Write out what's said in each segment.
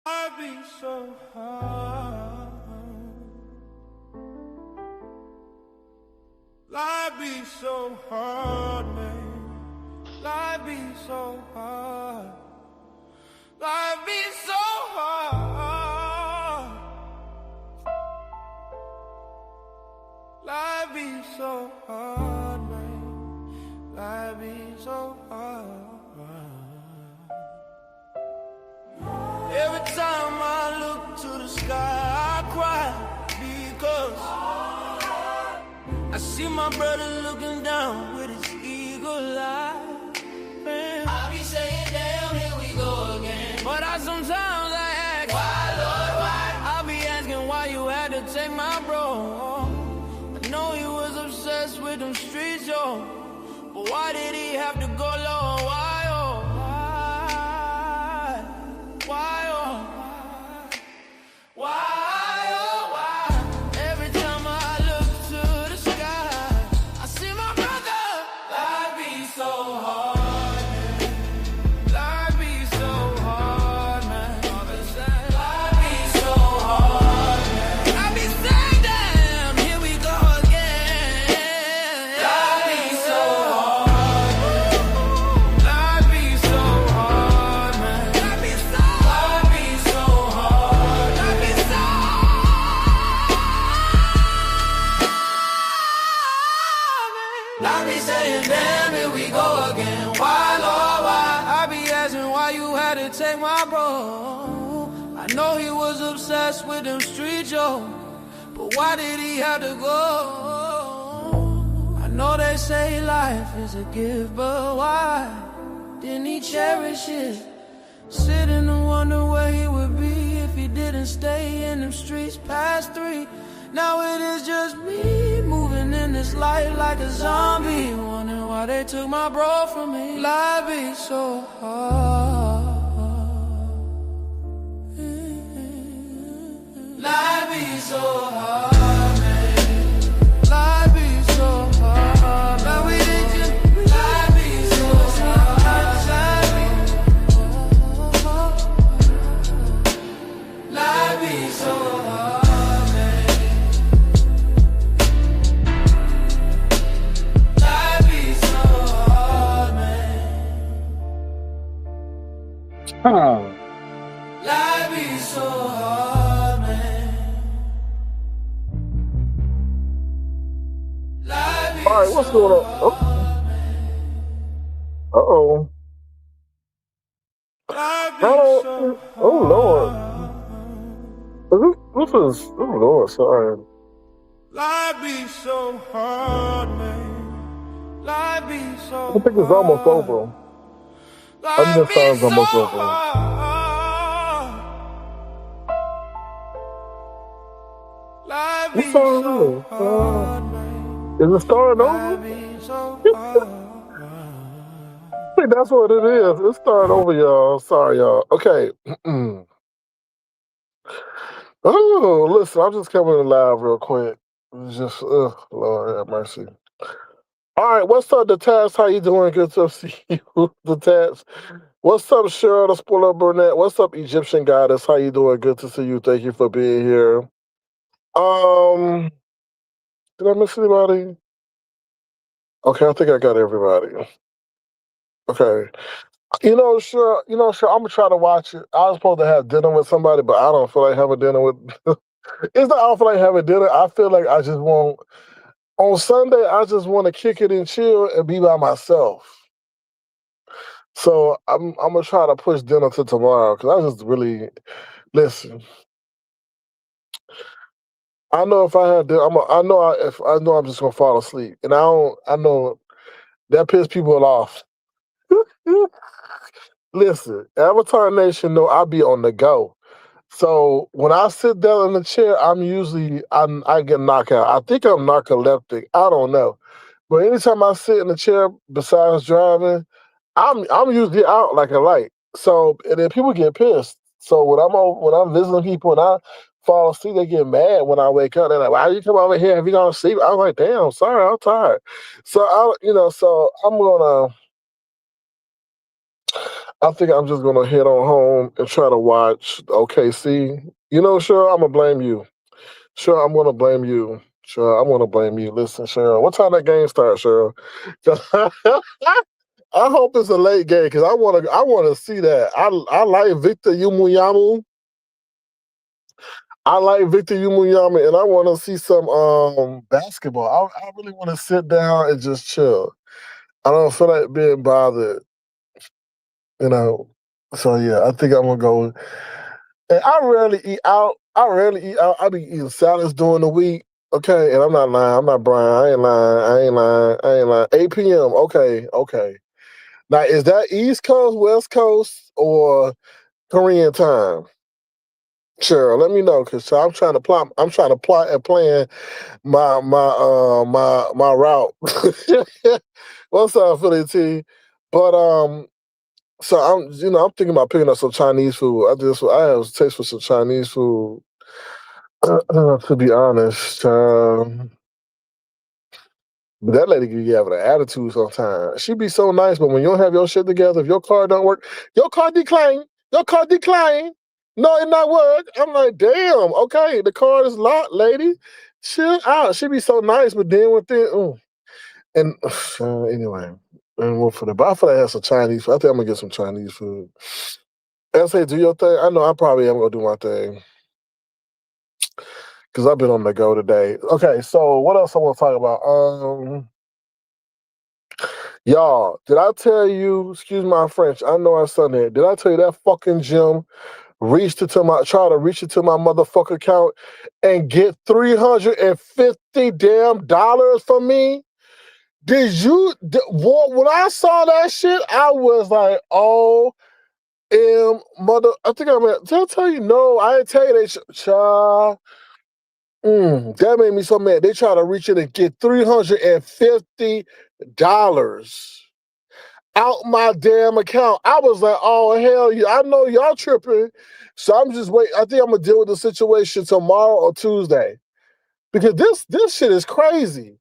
Life be so hard. Life be so hard, man. Life be so hard. Life be so hard. Life be so hard, man. Life be so hard. Every time I look to the sky, I cry because I see my brother looking down with his eagle eye. Man, I be saying, damn, here we go again. But sometimes I ask, why, Lord, why? I be asking why you had to take my bro. I know he was obsessed with them streets, yo. But why did he have to go low? Why, oh? Why, oh? Why, oh, why? Every time I look to the sky, I see my brother. Life be so hard, man. Life be so hard, man. Life be so hard, man. I be saying, damn, here we go again. Life be so hard, man. Life be so hard, man. Life be so hard. Life be so hard. Life be so I be saying, damn, here we go again. Why, Lord, why? I be asking why you had to take my bro. I know he was obsessed with them streets, yo. But why did he have to go? I know they say life is a gift, but why didn't he cherish it? Sitting and wonder where he would be if he didn't stay in them streets past 3. Now it is just me moving in this life like a zombie, wondering why they took my bro from me. Life be so hard. Life be so hard, man. Life be so hard. But we did just life be so hard. Life be so hard, man. Life be so hard, man. Life be so hard, man. Life be All right, what's so going on? Oh, hard, man. uh-oh. Life I be so don't. Oh Lord. hard. This is. Oh Lord. Sorry. Life be so hard, man. Life be I so think it's almost hard. over. I think Life the be time's so almost over. hard. Life What's be so on really? hard, man. Is it starting over? Life be so I hard. think that's what it is. It's starting over, y'all. Sorry, y'all. Okay. Oh, listen, I'm just coming in live real quick. It's just, Lord have mercy. All right, what's up, the Tats? How you doing? Good to see you, the Tats. What's up, Cheryl, the Spoiler Burnett? What's up, Egyptian Goddess? How you doing? Good to see you. Thank you for being here. Um, did I miss anybody? Okay, I think I got everybody. Okay. Sure, I'm gonna try to watch it. I was supposed to have dinner with somebody, but I don't feel like having dinner with it's not I don't feel like having dinner. I feel like I just want on Sunday, I just want to kick it and chill and be by myself. So I'm gonna try to push dinner to tomorrow because I just really listen. I know if I had dinner, if I know I'm just gonna fall asleep, and I know that piss people off. Listen, Avatar Nation know I be on the go. So when I sit down in the chair, I get knocked out. I think I'm narcoleptic. I don't know. But anytime I sit in the chair besides driving, I'm usually out like a light. So and then people get pissed. So when I'm visiting people and I fall asleep, they get mad when I wake up. They're like, "Why you come over here? Have you gone to sleep?" I'm like, "Damn, sorry, I'm tired." So so I think I'm just gonna head on home and try to watch OKC. You know, sure, I'm gonna blame you. Sure, I'm gonna blame you. Sure, I'm gonna blame you. Listen, Cheryl, what time that game starts, Cheryl? I hope it's a late game because I wanna see that. I like Victor Yumuyamu. I like Victor Yumuyamu, and I want to see some basketball. I really want to sit down and just chill. I don't feel like being bothered, you know. So yeah, I think I'm gonna go. And I rarely eat out. I rarely eat out. I be eating salads during the week. Okay, and I'm not lying. I'm not Brian. I ain't lying. I ain't lying. I ain't lying. 8 p.m. Okay, okay. Now is that East Coast, West Coast, or Korean time? Sure, let me know because I'm trying to plot. I'm trying to plot and plan my route. What's up, Philly T? But so I'm thinking about picking up some Chinese food. I have a taste for some Chinese food. To be honest, but that lady can have an attitude sometimes. She be so nice, but when you don't have your shit together, if your car don't work, your car decline. Your car decline. No, it not work. I'm like, damn. Okay, the car is locked, lady. Chill out. She be so nice, but then within, and anyway, and what for the? But I feel like I have some Chinese food. I think I'm gonna get some Chinese food. I say, do your thing. I know I probably am gonna do my thing because I've been on the go today. Okay, so what else I want to talk about? Y'all, did I tell you? Excuse my French. I know I said that. Did I tell you that fucking gym try to reach into my motherfucker account and get $350 damn dollars from me? When I saw that shit, I was like, oh, mother. I think did I tell you? No, I didn't tell you that shit. Child. That made me so mad. They try to reach in and get $350 out my damn account. I was like, oh, hell yeah. I know y'all tripping. So I'm just waiting. I think I'm going to deal with the situation tomorrow or Tuesday because this shit is crazy.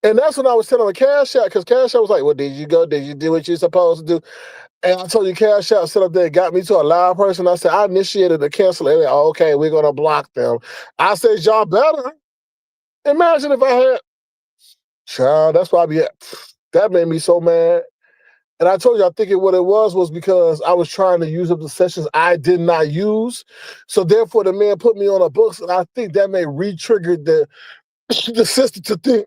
And that's when I was telling the Cash App because Cash App was like, well, did you go? Did you do what you're supposed to do? And I told you Cash App set up there, got me to a live person. I said, I initiated the cancellation. Like, oh, okay, we're going to block them. I said, y'all better. Imagine if I had, child, that's why I be at. That made me so mad. And I told you, I think what it was because I was trying to use up the sessions I did not use. So therefore, the man put me on a books, and I think that may re-trigger the system to think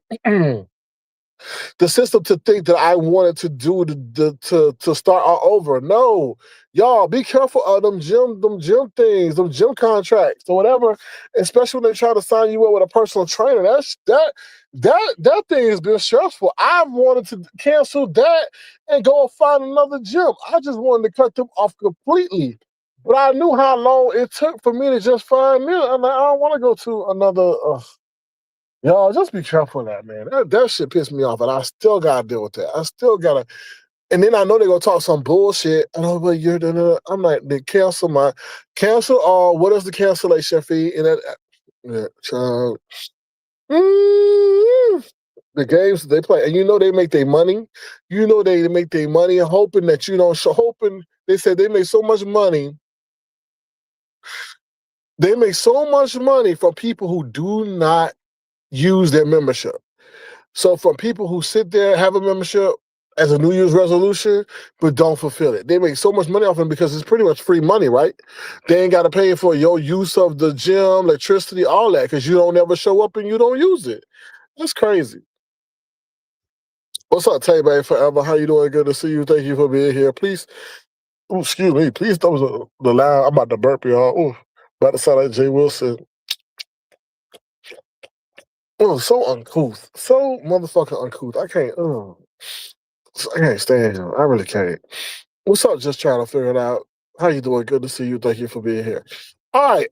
the system to think that I wanted to do to start all over. No, y'all be careful of them gym things, them gym contracts or whatever. Especially when they try to sign you up with a personal trainer. That thing has been stressful. I wanted to cancel that and go find another gym. I just wanted to cut them off completely. But I knew how long it took for me to just find me. I'm like, I don't want to go to another. Y'all, just be careful of that, man. That shit pissed me off, and I still gotta deal with that. I still gotta, and then I know they're gonna talk some bullshit. And I'm like, they cancel all. What is the cancellation fee? And that, child, the games they play, and they make their money. They make their money, hoping that you don't show. Hoping they said they make so much money. They make so much money from people who do not use their membership. So from people who sit there, have a membership as a New Year's resolution, but don't fulfill it. They make so much money off them because it's pretty much free money, right? They ain't got to pay for your use of the gym, electricity, all that, because you don't ever show up and you don't use it. That's crazy. What's up, Tay Bay Forever? How you doing? Good to see you. Thank you for being here. Please, excuse me. Please, that was the loud. I'm about to burp, y'all. About to sound like Jay Wilson. Oh, so uncouth. So motherfucking uncouth. I can't stand him. I really can't. What's up? Just trying to figure it out. How you doing? Good to see you. Thank you for being here. All right.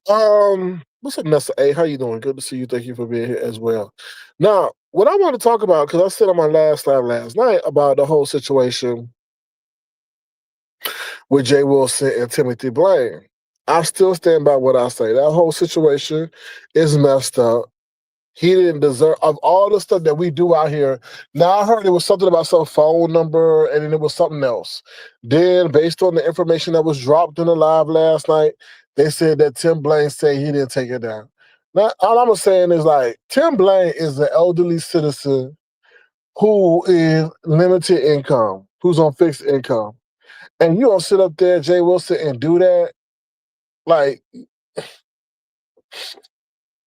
What's up, Nessa A? How you doing? Good to see you. Thank you for being here as well. Now, what I want to talk about, because I said on my last live last night about the whole situation with Jay Wilson and Tim.Blaine. I still stand by what I say. That whole situation is messed up. he didn't deserve of all the stuff that we do out here. Now I heard it was something about some phone number and then it was something else. Then based on the information that was dropped in the live last night, they said that Tim.Blaine said he didn't take it down. Now all I'm saying is like Tim.Blaine is an elderly citizen who is limited income, who's on fixed income. And you don't sit up there, Jay Wilson, and do that. Like,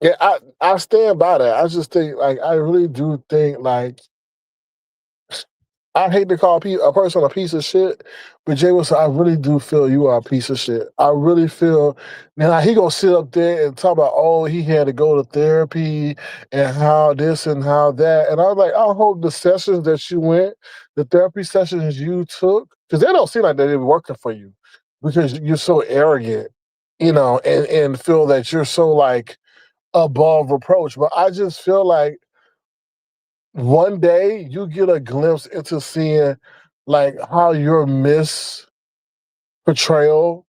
yeah, I stand by that. I just think, like, I really do think, like, I hate to call a person a piece of shit, but Jay Wilson, I really do feel you are a piece of shit. I really feel now he gonna sit up there and talk about he had to go to therapy and how this and how that. And I was like, I hope the sessions that you went, the therapy sessions you took, because they don't seem like they're working for you because you're so arrogant, and feel that you're so like above reproach. But I just feel like one day you get a glimpse into seeing like how your misportrayal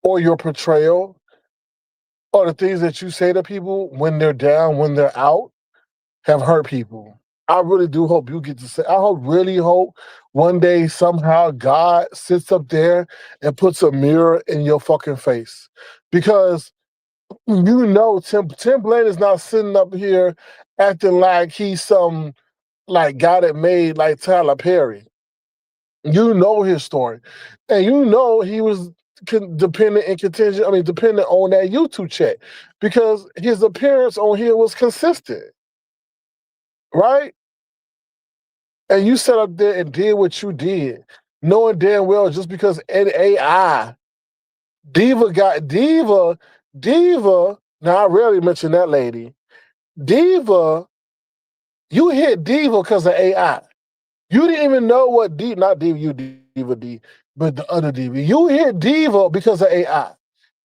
or your portrayal or the things that you say to people when they're down, when they're out, have hurt people. I really do hope you get to say, really hope one day somehow God sits up there and puts a mirror in your fucking face. Because Tim.Blaine is not sitting up here acting like he's some like guy that made like Tyler Perry. You know his story. And you know he was dependent on that YouTube check because his appearance on here was consistent, right? And you sat up there and did what you did, knowing damn well just because an AI, Diva, now I rarely mention that lady. Diva, you hit Diva because of AI. You didn't even know what not Diva, you Diva D, but the other Diva. You hit Diva because of AI.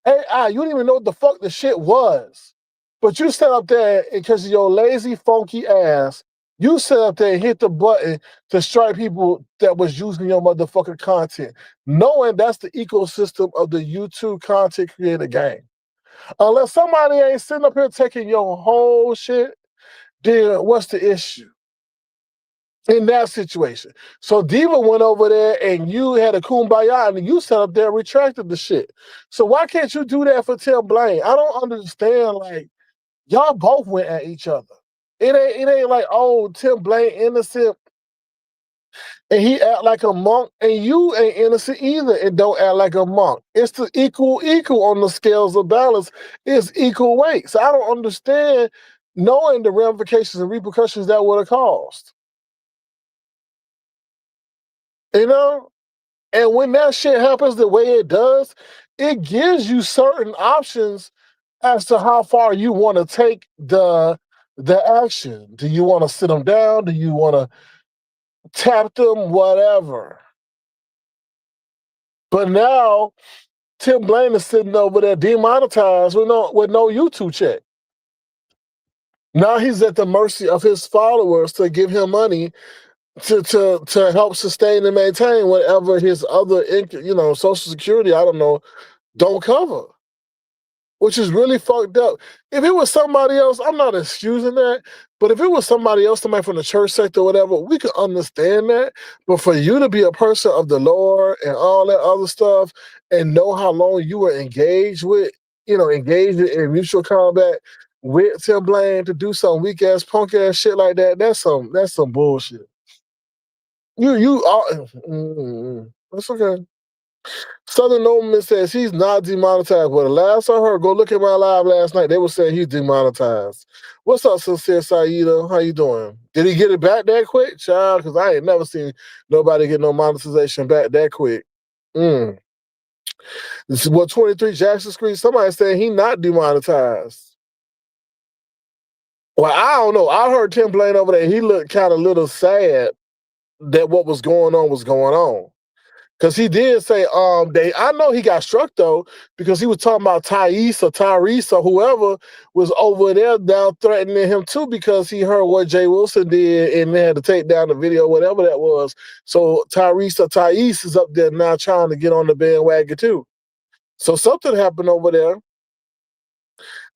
AI, you didn't even know what the fuck the shit was. But you sat up there because of your lazy, funky ass. You sat up there and hit the button to strike people that was using your motherfucking content, knowing that's the ecosystem of the YouTube content creator game. Unless somebody ain't sitting up here taking your whole shit, then what's the issue? In that situation. So Diva went over there and you had a kumbaya and you sat up there and retracted the shit. So why can't you do that for Tim.Blaine? I don't understand. Like, y'all both went at each other. It ain't like, Tim.Blaine innocent and he act like a monk and you ain't innocent either and don't act like a monk. It's the equal on the scales of balance. It's equal weight. So I don't understand knowing the ramifications and repercussions that would have caused. You know? And when that shit happens the way it does, it gives you certain options as to how far you want to take the action. Do you want to sit them down? Do you want to tap them? Whatever. But now Tim.Blaine is sitting over there demonetized with no YouTube check. Now he's at the mercy of his followers to give him money to help sustain and maintain whatever his other Social Security, I don't know, don't cover, which is really fucked up. If it was somebody else, I'm not excusing that, but if it was somebody else, somebody from the church sector or whatever, we could understand that. But for you to be a person of the Lord and all that other stuff and know how long you were engaged in mutual combat with Tim.Blaine to do some weak ass, punk ass shit like that, that's some bullshit. You are, that's okay. Southern Nobleman says he's not demonetized. But the last I heard, go look at my live last night. They were saying he's demonetized. What's up, Sincere Saida? How you doing? Did he get it back that quick, child? Because I ain't never seen nobody get no monetization back that quick. This is 23 Jackson Street. Somebody saying he not demonetized. Well, I don't know. I heard Tim.Blaine over there. He looked kind of little sad that what was going on was going on. Because he did say, I know he got struck though, because he was talking about Tyrese or whoever was over there now threatening him too, because he heard what Jay Wilson did and they had to take down the video, whatever that was. So Tyrese is up there now trying to get on the bandwagon too. So something happened over there.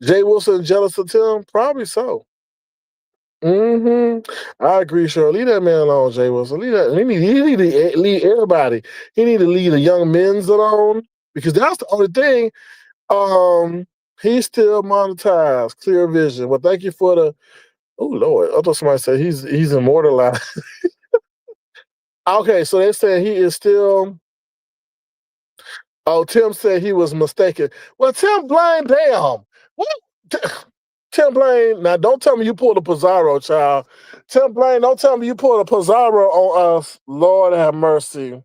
Jay Wilson jealous of Tim? Probably so. I agree, sure. Leave that man alone, Jay Wilson. Leave that. He need to leave everybody. He need to leave the young men's alone because that's the only thing. Um, he's still monetized. Clear vision. Well, thank you for the. Oh Lord, I thought somebody said he's immortalized. Okay, so they said he is still. Oh, Tim said he was mistaken. Well, Tim.Blaine, damn. What? Tim.Blaine, now don't tell me you pulled a Pizarro, child. Tim.Blaine, don't tell me you pulled a Pizarro on us. Lord have mercy.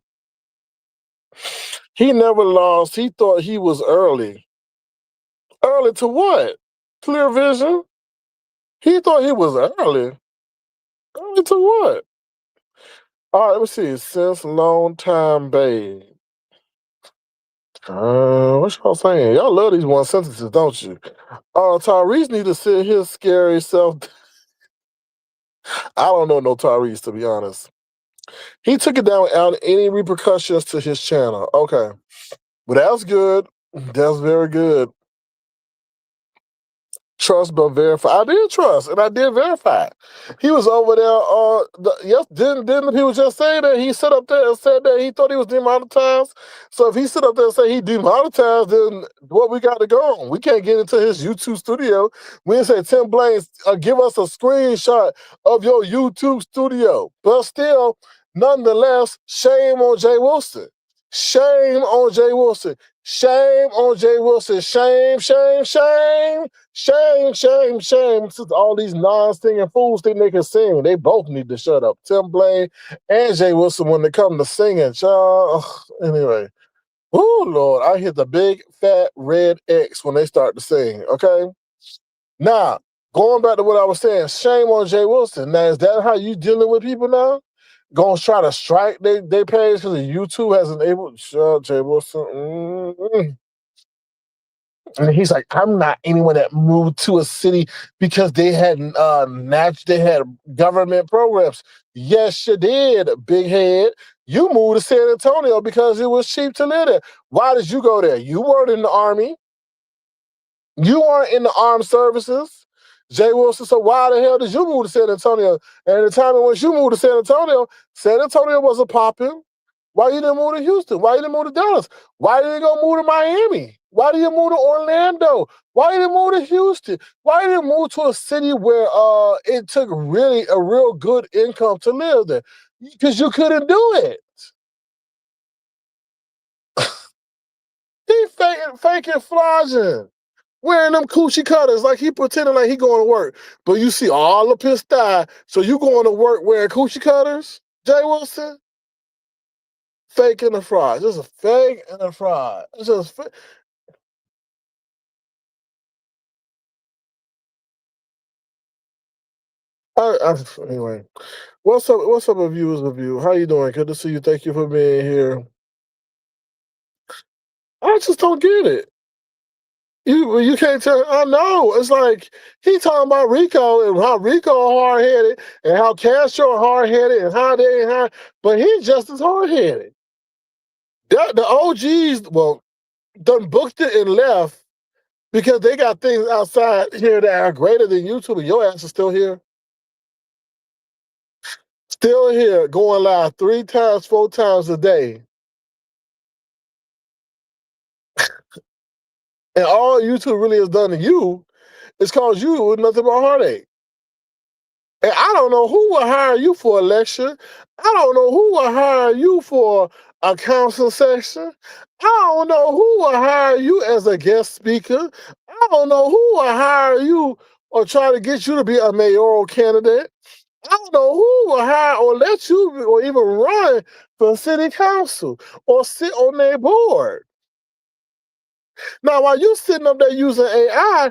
He never lost. He thought he was early. Early to what? Clear vision? He thought he was early. Early to what? All right, let me see. Since long time, babe. What y'all saying? Y'all love these one sentences, don't you? Tyrese need to sit his scary self. I don't know no Tyrese, to be honest. He took it down without any repercussions to his channel. Okay. But that's good. That's very good. Trust but verify. I did trust and I did verify. He was over there. Yes, didn't the people just say that he sit up there and said that he thought he was demonetized? So if he sit up there and say he demonetized, then what we got to go on? We can't get into his YouTube studio. We didn't say Tim.Blaine, give us a screenshot of your YouTube studio. But still, nonetheless, shame on Jay Wilson. Shame on Jay Wilson. Shame on Jay Wilson. Shame, shame, shame. Shame, shame, shame. Since all these non-singing fools think they can sing, they both need to shut up. Tim.Blaine and Jay Wilson when they come to singing, child. Anyway. Oh, Lord, I hit the big, fat, red X when they start to sing, okay? Now, going back to what I was saying, shame on Jay Wilson. Now, is that how you dealing with people now? Gonna try to strike their page because YouTube hasn't able to shut Jay Wilson. And he's like, I'm not anyone that moved to a city because they had they had government programs. Yes, you did, big head. You moved to San Antonio because it was cheap to live there. Why did you go there? You weren't in the army. You weren't in the armed services. Jay Wilson, so why the hell did you move to San Antonio? And at the time in which you moved to San Antonio wasn't popping. Why you didn't move to Houston? Why you didn't move to Dallas? Why didn't you go move to Miami? Why did you move to Orlando? Why you didn't move to Houston? Why you didn't move to a city where it took really a real good income to live there? Because you couldn't do it. He faking flogging. Wearing them coochie cutters like he pretending like he going to work. But you see all of his thigh, so you going to work wearing coochie cutters, Jay Wilson? Fake and a fraud. Just a fake and a fraud. It's just anyway. What's up? What's up, viewers of you? How you doing? Good to see you. Thank you for being here. I just don't get it. You can't tell. I know. It's like he talking about Rico and how Rico hard headed and how Castro hard headed and how they hard, but he's just as hard headed. The OGs, well, done booked it and left because they got things outside here that are greater than YouTube, and your ass is still here. Still here, going live 3 times, 4 times a day. And all YouTube really has done to you is cause you with nothing but heartache. And I don't know who will hire you for a lecture. I don't know who will hire you for a council session. I don't know who will hire you as a guest speaker. I don't know who will hire you or try to get you to be a mayoral candidate. I don't know who will hire or let you or even run for city council or sit on their board. Now, while you sitting up there using AI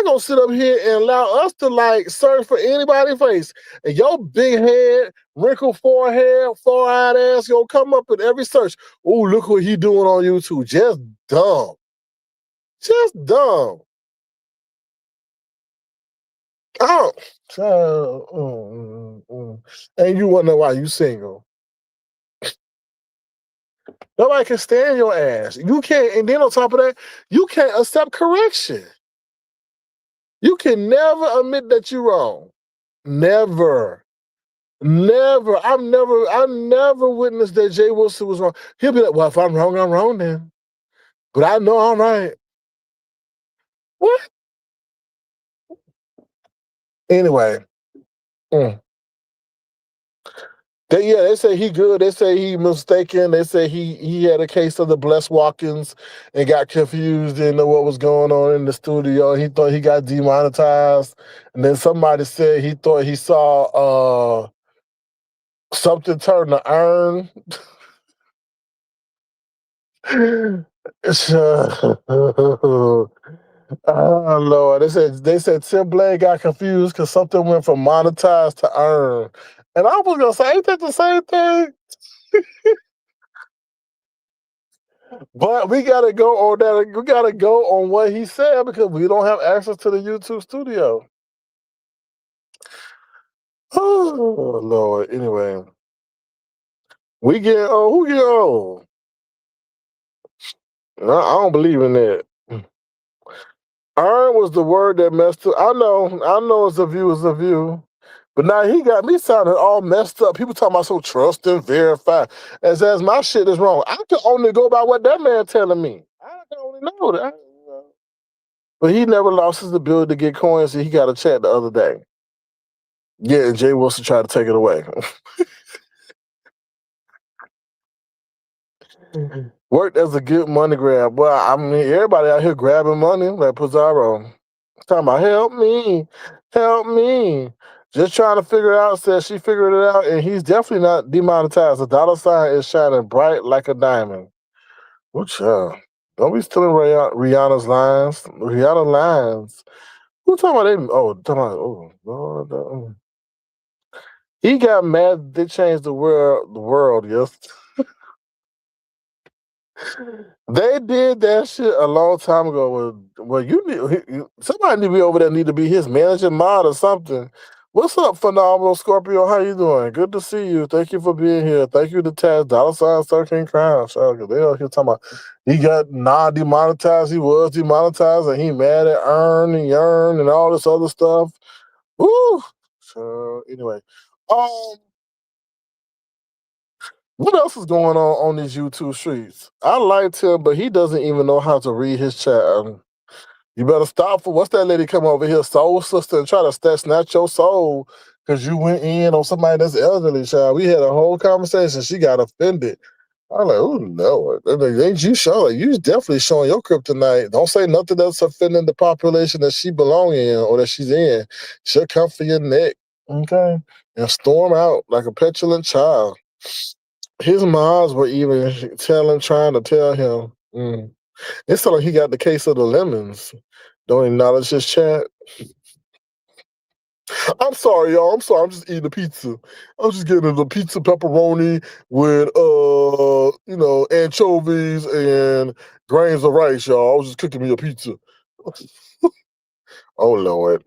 gonna sit up here and allow us to like search for anybody's face. And your big head, wrinkled forehead, four-eyed ass gonna come up in every search. Oh, look what he doing on YouTube. Just dumb. Just dumb. Oh, and you wonder why you single. Nobody can stand your ass. You can't, and then on top of that, you can't accept correction. You can never admit that you're wrong. Never. Never. I never witnessed that Jay Wilson was wrong. He'll be like, well, if I'm wrong then. But I know I'm right. What? Anyway. Mm. They say he good. They say he mistaken. They say he had a case of the blessed walk-ins and got confused, didn't know what was going on in the studio. He thought he got demonetized. And then somebody said he thought he saw something turn to iron. So, oh Lord. They said Tim.Blaine got confused because something went from monetized to earn. And I was gonna say, ain't that the same thing? But we gotta go on that. We gotta go on what he said because we don't have access to the YouTube studio. Oh Lord. Anyway, we get old. Who get old? No, I don't believe in that. Iron was the word that messed up. I know it's a view, But now he got me sounding all messed up. People talking about so trust and verify. As my shit is wrong. I can only go by what that man telling me. I can only know that. But he never lost his ability to get coins. He got a chat the other day. Yeah, and Jay Wilson tried to take it away. Worked as a good money grab. Well, I mean, everybody out here grabbing money like Pizarro. Talking about help me. Just trying to figure it out. Says she figured it out, and he's definitely not demonetized. The dollar sign is shining bright like a diamond. Which don't be stealing Rihanna's lines. Rihanna lines. Who talking about them? Oh, talking about Lord. He got mad. They changed the world. The world, yes. They did that shit a long time ago. Well, somebody need to be over there. Need to be his manager, mod, or something. What's up, phenomenal Scorpio? How you doing? Good to see you. Thank you for being here. Thank you to Taz dollar sign 13 crowns. They out here talking about he got non-demonetized. He was demonetized, and he mad at Earn and Yearn and all this other stuff. Woo. So anyway, um. What else is going on these YouTube streets? I liked him, but he doesn't even know how to read his chat. You better stop for what's that lady come over here, soul sister, and try to snatch your soul because you went in on somebody that's elderly, child. We had a whole conversation. She got offended. I'm like, oh no, ain't you showing? You definitely showing your kryptonite. Don't say nothing that's offending the population that she belong in or that she's in. She'll come for your neck, okay, and storm out like a petulant child. His moms were even trying to tell him. It's like he got the case of the lemons. Don't acknowledge his chat. I'm sorry, y'all. I'm sorry. I'm just eating a pizza. I'm just getting the pizza pepperoni with anchovies and grains of rice, y'all. I was just cooking me a pizza. Oh Lord.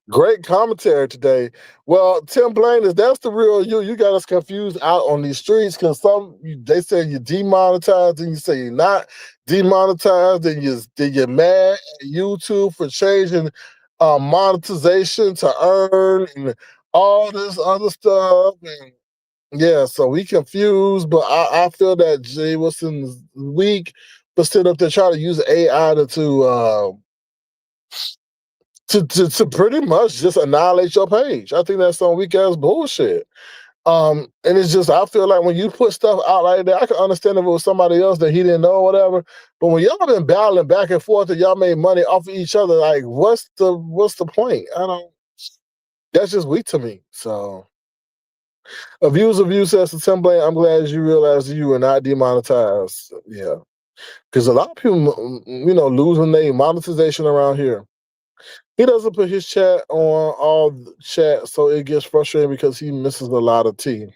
Great commentary today. Well, Tim.Blaine, is that's the real you? You got us confused out on these streets because they say you're demonetized, and you say you're not demonetized, and you're mad at YouTube for changing monetization to earn and all this other stuff. And yeah, so we confused, but I feel that Jay Wilson's weak, but still up there trying to use AI to pretty much just annihilate your page. I think that's some weak ass bullshit. And it's just I feel like when you put stuff out like that, I can understand if it was somebody else that he didn't know or whatever. But when y'all been battling back and forth and y'all made money off of each other, like what's the point? I don't. That's just weak to me. So a view says to Tim.Blaine, I'm glad you realized you were not demonetized. Yeah, because a lot of people, losing their monetization around here. He doesn't put his chat on all chat, so it gets frustrating because he misses a lot of tea.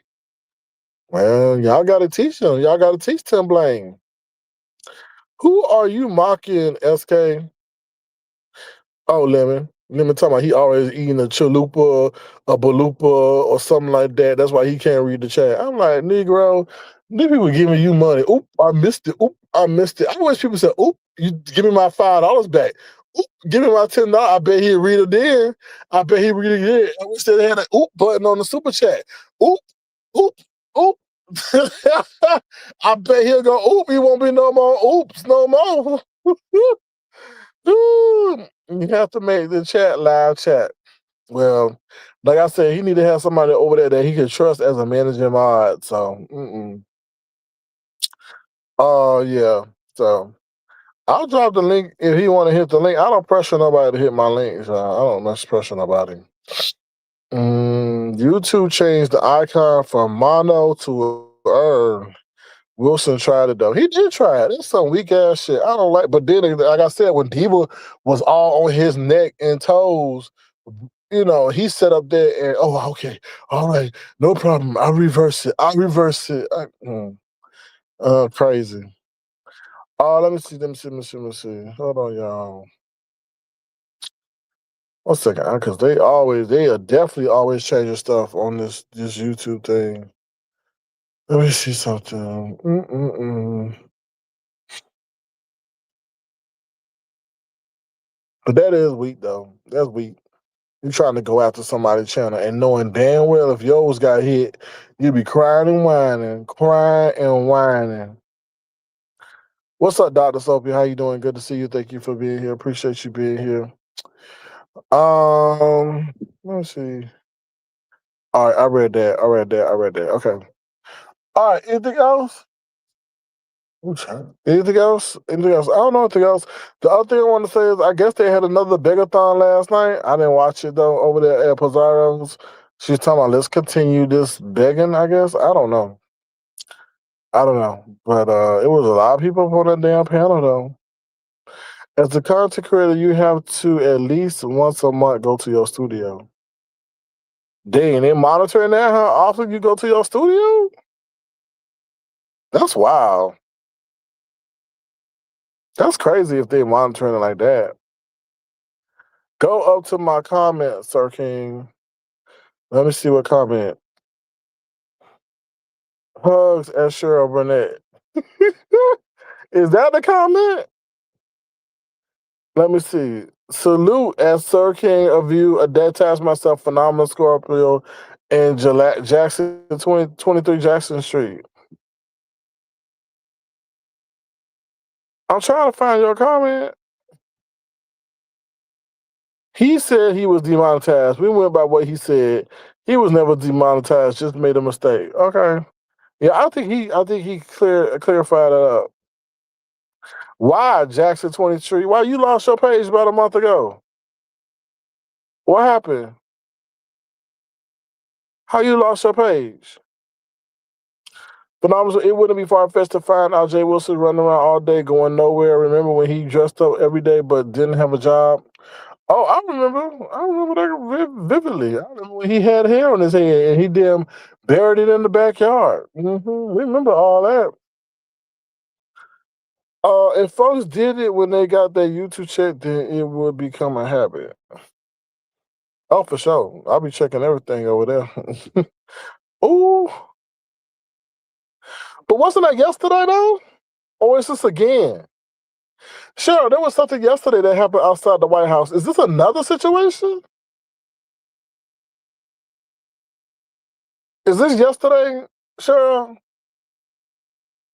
Well, y'all got to teach him. Y'all got to teach Tim.Blaine. Who are you mocking, SK? Oh, Lemon. Lemon talking about he always eating a chalupa, a balupa, or something like that. That's why he can't read the chat. I'm like, Negro, these people giving you money. Oop, I missed it. Oop, I missed it. I wish people said, oop, you give me my $5 back. Give me my $10. I bet he'd read it then. I bet he'd read it again. I wish they had an oop button on the super chat. Oop, oop, oop. I bet he'll go oop. He won't be no more oops no more. You have to make the chat live chat. Well, like I said, he need to have somebody over there that he can trust as a managing mod. So, oh yeah. So I'll drop the link if he want to hit the link. I don't pressure nobody to hit my link. So I don't much pressure nobody. YouTube changed the icon from mono to earn. Wilson tried it though. He did try it. It's some weak ass shit. I don't like. But then, like I said, when Diva was all on his neck and toes, he set up there and okay, all right, no problem. I'll reverse it. Crazy. Oh, let me see. Hold on, y'all. 1 second, because they are definitely always changing stuff on this YouTube thing. Let me see something. But that is weak though. That's weak. You trying to go after somebody's channel and knowing damn well if yours got hit, you'd be crying and whining. What's up, Dr. Sophie? How you doing? Good to see you. Thank you for being here. Appreciate you being here. Let me see. All right, I read that. Okay. All right, anything else? Anything else? I don't know anything else. The other thing I want to say is I guess they had another begathon last night. I didn't watch it though over there at Pizarro's. She's talking about let's continue this begging, I guess. I don't know. But it was a lot of people on that damn panel though. As a content creator, you have to at least once a month go to your studio. Dang, they monitoring that how often you go to your studio? That's wild. That's crazy if they monitoring it like that. Go up to my comment, Sir King. Let me see what comment. Hugs at Cheryl Burnett. Is that the comment? Let me see. Salute at Sir King of You, a dead task myself, phenomenal Scorpio, and Jackson 23 Jackson Street. I'm trying to find your comment. He said he was demonetized. We went by what he said. He was never demonetized, just made a mistake. Okay. Yeah, I think he clarified that up. Why, Jackson 23? Why you lost your page about a month ago? What happened? How you lost your page? But it wouldn't be far-fetched to find out Jay Wilson running around all day going nowhere. Remember when he dressed up every day but didn't have a job? Oh, I remember that vividly. I remember when he had hair on his head and he damn buried it in the backyard. We remember all that. If folks did it when they got their YouTube check, then it would become a habit. Oh, for sure. I'll be checking everything over there. Ooh. But wasn't that yesterday, though? Or is this again? Sure, there was something yesterday that happened outside the White House. Is this another situation? Is this yesterday, Cheryl?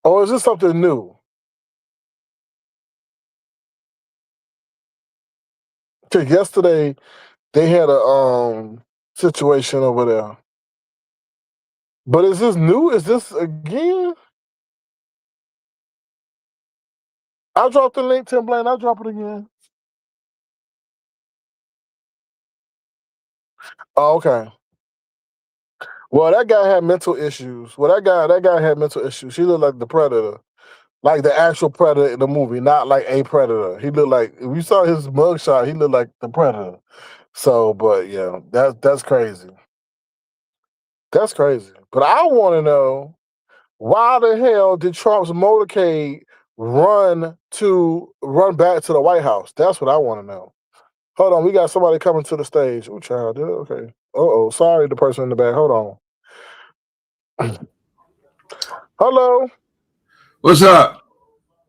Or is this something new? Because yesterday they had a situation over there. But is this new? Is this again? I'll drop the link, Tim.Blaine. I'll drop it again. Oh, okay. Well, that guy had mental issues. That guy had mental issues. He looked like the predator. Like the actual predator in the movie, not like a predator. He looked like if you saw his mugshot, he looked like the predator. So, but yeah, that's crazy. That's crazy. But I want to know why the hell did Trump's motorcade run back to the White House? That's what I want to know. Hold on, we got somebody coming to the stage. Oh, child, okay. Sorry, the person in the back. Hold on. Hello. What's up?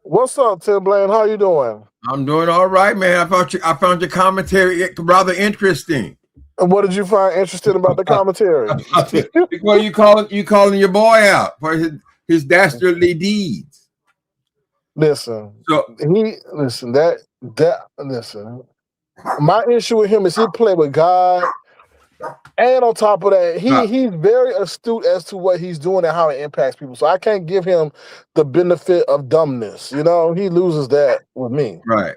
What's up, Tim.Blaine? How you doing? I'm doing all right, man. I found your commentary rather interesting. And what did you find interesting about the commentary? Well, you calling your boy out for his dastardly deeds. Listen, So listen. My issue with him is he played with God, and on top of that, he's very astute as to what he's doing and how it impacts people. So I can't give him the benefit of dumbness. You know, he loses that with me. Right.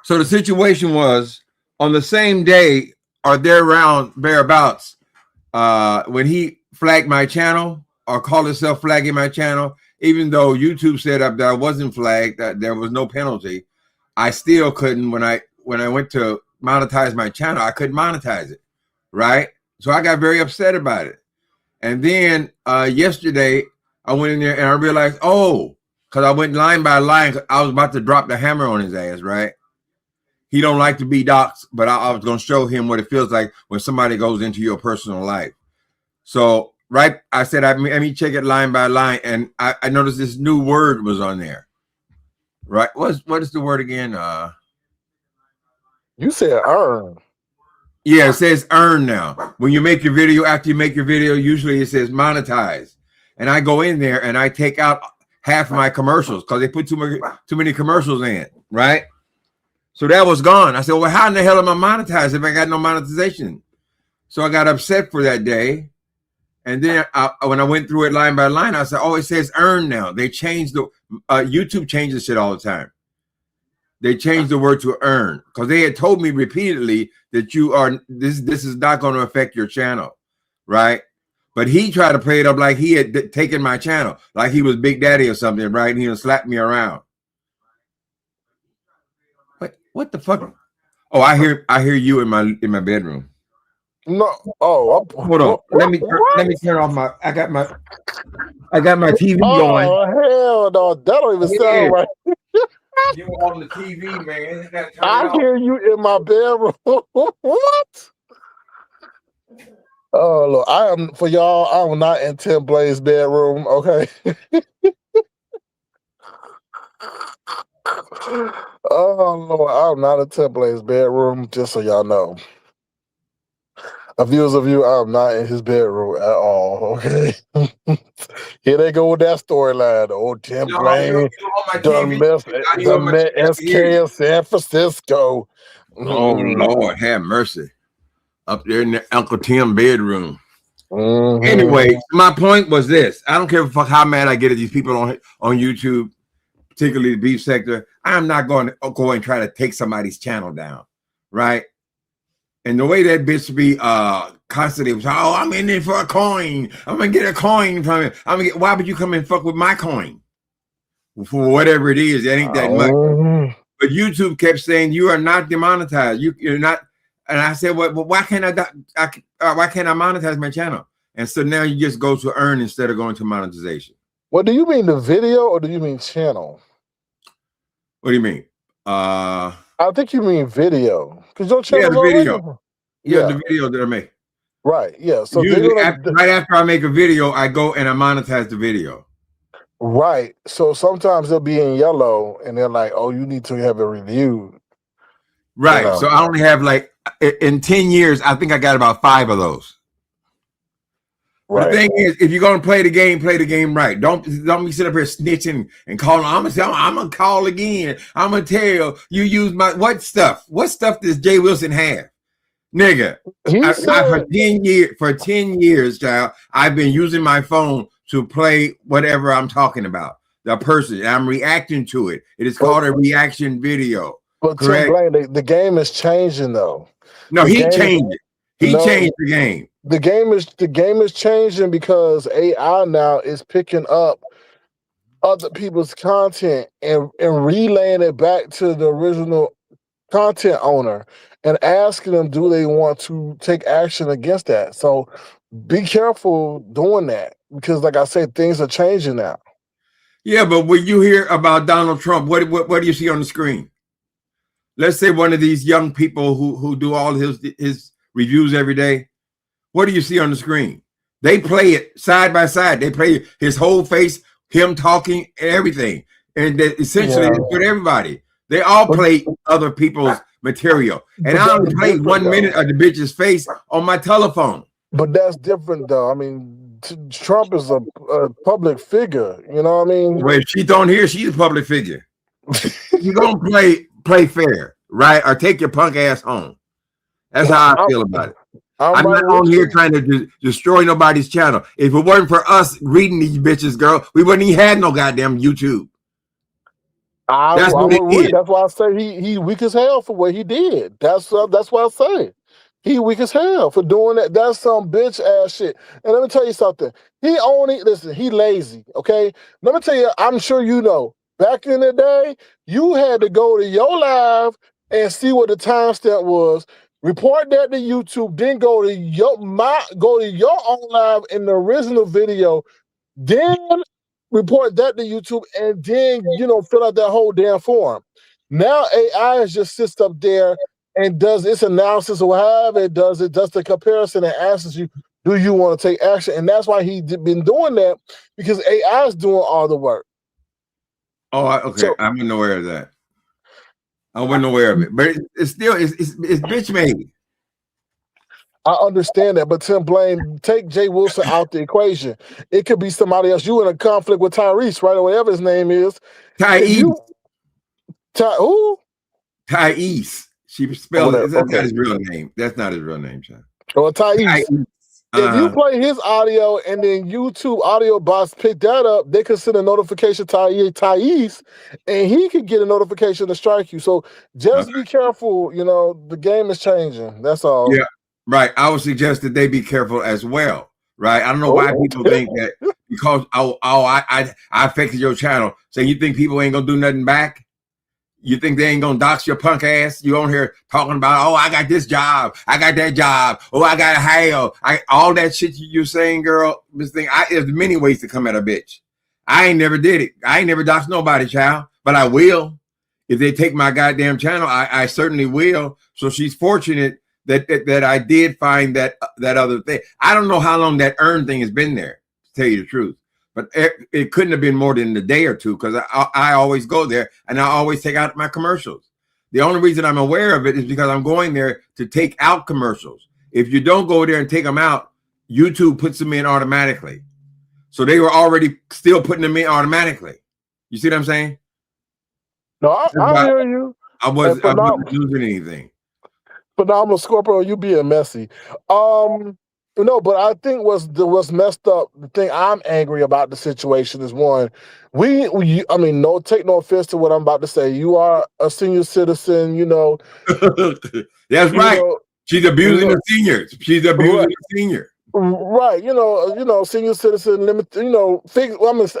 So the situation was on the same day or thereabouts, when he flagged my channel or called himself flagging my channel, even though YouTube said that I wasn't flagged, that there was no penalty, I still couldn't. When I went to monetize my channel, I couldn't monetize it, right? So I got very upset about it. And then yesterday, I went in there and I realized, because I went line by line, I was about to drop the hammer on his ass, right? He don't like to be doxxed, but I was going to show him what it feels like when somebody goes into your personal life. So, right, I said, let me check it line by line, and I noticed this new word was on there. Right? What is the word again? You said earn. Yeah, it says earn now. When you make your video, after you make your video, usually it says monetize. And I go in there and I take out half of my commercials because they put too many commercials in, right? So that was gone. I said, well, how in the hell am I monetized if I got no monetization? So I got upset for that day. And then when I went through it line by line, I said, it says earn now. They changed YouTube changes shit all the time. They changed the word to earn because they had told me repeatedly that this is not going to affect your channel, right? But he tried to play it up like he had taken my channel, like he was Big Daddy or something, right? And he slapped me around. What the fuck? Oh, I hear you in my bedroom. No. Hold on. Let me turn off my. I got my TV going. Oh hell no! That don't even sound right. You on the TV, man. I hear you in my bedroom. What? Oh look, I am for y'all. I am not in Tim.Blaine's bedroom. Okay. Oh Lord, I'm not in Tim.Blaine's bedroom. Just so y'all know. Viewers of you, I'm not in his bedroom at all. Okay. Here they go with that storyline. Oh, Tim.Blaine done met SK in San Francisco. Oh Lord, have mercy. Up there in the Uncle Tim bedroom. Anyway, my point was this. I don't care how mad I get at these people on YouTube, particularly the beef sector. I'm not going to go and try to take somebody's channel down, right? And the way that bitch be constantly was, I'm in there for a coin. I'm gonna get a coin from it. Why would you come and fuck with my coin? For whatever it is, it ain't that much. But YouTube kept saying you are not demonetized. You're not. And I said, well, why can't why can't I monetize my channel? And so now you just go to earn instead of going to monetization. What do you mean, the video, or do you mean channel? What do you mean? I think you mean video, because your channel. Yeah, the video. Yeah, the video that I make. Right. Yeah. So right after I make a video, I go and I monetize the video. Right. So sometimes they'll be in yellow, and they're like, "Oh, you need to have it reviewed." Right. You know? So I only have in 10 years, I think I got about 5 of those. Right. But the thing is, if you're gonna play the game right. Don't be sitting up here snitching and calling. I'm gonna call again. I'm gonna tell you use my what stuff? What stuff does Jay Wilson have? Nigga, for 10 years, child, I've been using my phone to play whatever I'm talking about. The person, I'm reacting to it. It is called a reaction video. But Tim.Blaine, the game is changing though. No, he changed it. He changed the game. The game is changing because AI now is picking up other people's content and relaying it back to the original content owner and asking them, do they want to take action against that? So be careful doing that because, like I said, things are changing now. Yeah, but when you hear about Donald Trump, what do you see on the screen? Let's say one of these young people who do all his reviews every day. What do you see on the screen? They play it side by side. They play his whole face, him talking, everything. and that essentially Yeah. it's for everybody. They all play other people's material, and I only played 1 minute of the bitch's face on my telephone. But that's different, though. I mean, Trump is a public figure. You know what I mean? Well, if she don't hear, she's a public figure. You gonna play fair, right? Or take your punk ass home. That's how I feel about it. I'm right not on here trying to destroy nobody's channel. If it wasn't for us reading these bitches, girl, we wouldn't even had no goddamn YouTube. That's what it is. That's why I say he weak as hell for what he did. That's why I say he weak as hell for doing that. That's some bitch ass shit. And let me tell you something. He lazy. Okay. Let me tell you. I'm sure you know. Back in the day, you had to go to your live and see what the timestamp was. Report that to YouTube. Then go to your own live in the original video. Then report that to YouTube, and then fill out that whole damn form. Now AI just sits up there and does its analysis or however it does the comparison and asks you, do you want to take action? And that's why he's been doing that, because AI is doing all the work. Oh, okay. So, I'm not aware of that. I wasn't aware of it, but it's still it's bitch made. I understand that, but Tim.Blaine, take Jay Wilson out the equation. It could be somebody else. You in a conflict with Tyrese, right, or whatever his name is. Who? Thais. She spelled it. That's not his real name. That's not his real name, Sean. Well, Thais. If you play his audio and then YouTube audio bots pick that up, they could send a notification to Thais, and he could get a notification to strike you. So just be careful. The game is changing. That's all. Yeah, right. I would suggest that they be careful as well. Right. I don't know why people think that because I affected your channel. So you think people ain't gonna do nothing back? You think they ain't gonna dox your punk ass? You on here talking about, oh, I got this job, I got that job, oh, I got a hell, all that shit you're saying, girl. This thing, there's many ways to come at a bitch. I ain't never did it. I ain't never doxed nobody, child, but I will. If they take my goddamn channel, I certainly will. So she's fortunate that I did find that other thing. I don't know how long that earn thing has been there, to tell you the truth. But it couldn't have been more than a day or two, because I always go there and I always take out my commercials. The only reason I'm aware of it is because I'm going there to take out commercials. If you don't go there and take them out, YouTube puts them in automatically. So they were already still putting them in automatically. You see what I'm saying? No, I hear you. I wasn't using anything. Phenomenal Scorpio, you being messy. No, but I think what's messed up, the thing I'm angry about the situation is, one, take no offense to what I'm about to say. You are a senior citizen, That's right. She's abusing the seniors. She's abusing the senior. Right, senior citizen,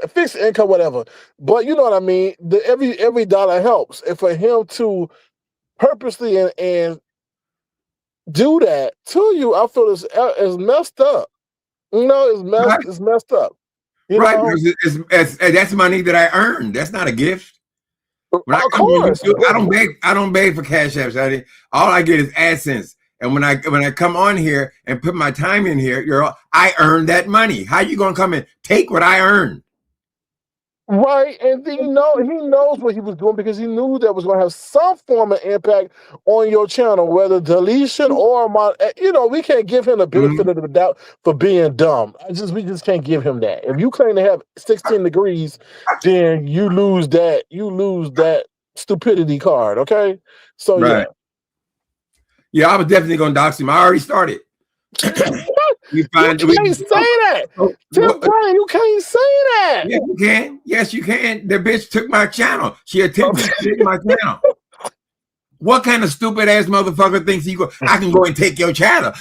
fixed income, whatever. But you know what I mean? Every dollar helps. And for him to purposely and do that to you, I feel it's messed up. It's messed up. Because that's money that I earned. That's not a gift. Of course. I don't beg for cash apps. All I get is AdSense. And when I come on here and put my time in here, I earned that money. How you gonna come and take what I earned? Right, and he knows what he was doing, because he knew that was going to have some form of impact on your channel, whether deletion or we can't give him the benefit of the doubt for being dumb. We just can't give him that. If you claim to have 16 degrees, then you lose that stupidity card. Okay, so right. Yeah, I was definitely going to dox him. I already started. You can't say that. Tim.Blaine, you can't say that. Yes, you can. Yes, you can. The bitch took my channel. She attempted to take my channel. What kind of stupid ass motherfucker thinks I can go and take your channel?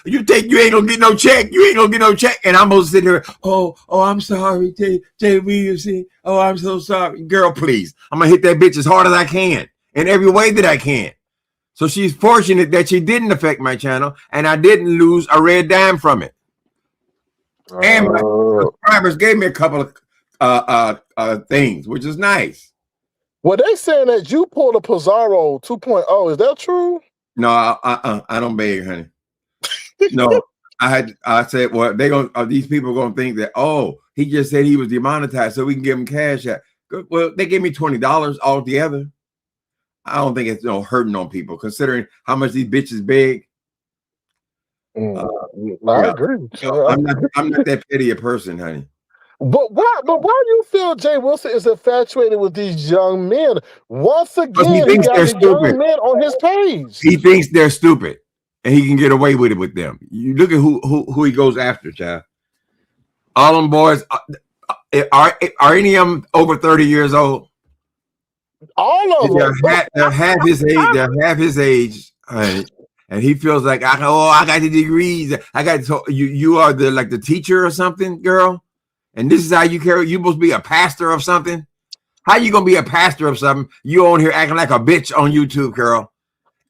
You ain't gonna get no check. You ain't gonna get no check. And I'm gonna sit here. Oh, I'm sorry, Jay Williamson. Oh, I'm so sorry. Girl, please. I'm gonna hit that bitch as hard as I can in every way that I can. So she's fortunate that she didn't affect my channel, and I didn't lose a red dime from it. And my subscribers gave me a couple of things, which is nice. Well, they saying that you pulled a Pizarro 2.0. Is that true? No, I don't beg, honey. No, I said, well, these people are gonna think that, oh, he just said he was demonetized, so we can give him cash out. Well, they gave me $20 altogether. I don't think it's hurting on people considering how much these bitches beg. I agree. I'm not that petty a person, honey. But why do you feel Jay Wilson is infatuated with these young men? Once again, he got the young men on his page. He thinks they're stupid, and he can get away with it with them. You look at who he goes after, child. All them boys are any of them over 30 years old? All of them. They're half his age. They're half his age, honey. And he feels like I got the degrees. I got you are the teacher or something, girl. And this is how you carry. You supposed to be a pastor of something. How you gonna be a pastor of something? You on here acting like a bitch on YouTube, girl,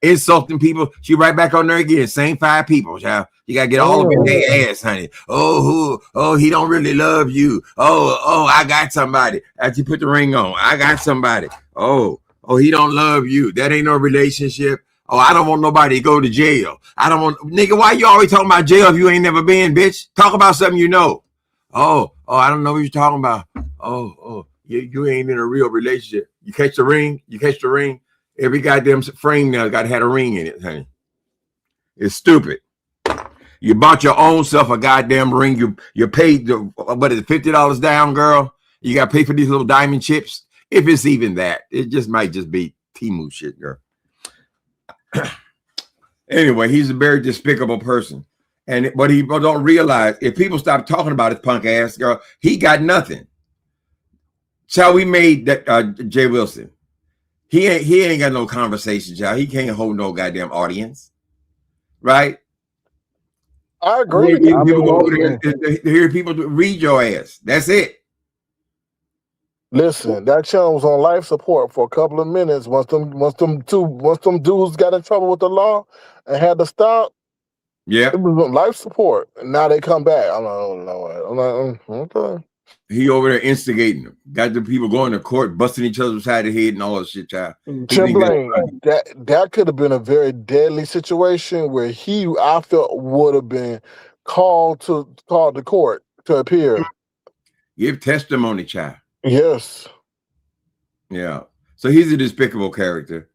insulting people. She right back on there again. Same 5 people, child. You gotta get all up in their ass, honey. Oh, he don't really love you. Oh, I got somebody. After you put the ring on, I got somebody. Oh, he don't love you. That ain't no relationship. Oh, I don't want nobody to go to jail. I don't want nigga. Why you always talking about jail if you ain't never been, bitch? Talk about something you know. Oh, I don't know what you're talking about. Oh, you ain't in a real relationship. You catch the ring. Every goddamn frame now had a ring in it, honey. It's stupid. You bought your own self a goddamn ring. You paid what is it, $50 down, girl? You got to pay for these little diamond chips. If it's even that, it might just be Temu shit, girl. Anyway, he's a very despicable person. And what he don't realize, if people stop talking about his punk ass, girl, he got nothing. Child, we made that Jay Wilson. He ain't got no conversation, child. He can't hold no goddamn audience, right? I agree. People go over there to hear people read your ass. That's it. Listen, that channel was on life support for a couple of minutes. Once them dudes got in trouble with the law and had to stop. Yeah, it was on life support, and now they come back. I'm like, oh no, okay. He over there instigating them. Got the people going to court, busting each other beside the head and all that shit, child. Tim.Blaine, that could have been a very deadly situation where I felt would have been called to court to appear. Give testimony, child. Yes. Yeah. So he's a despicable character.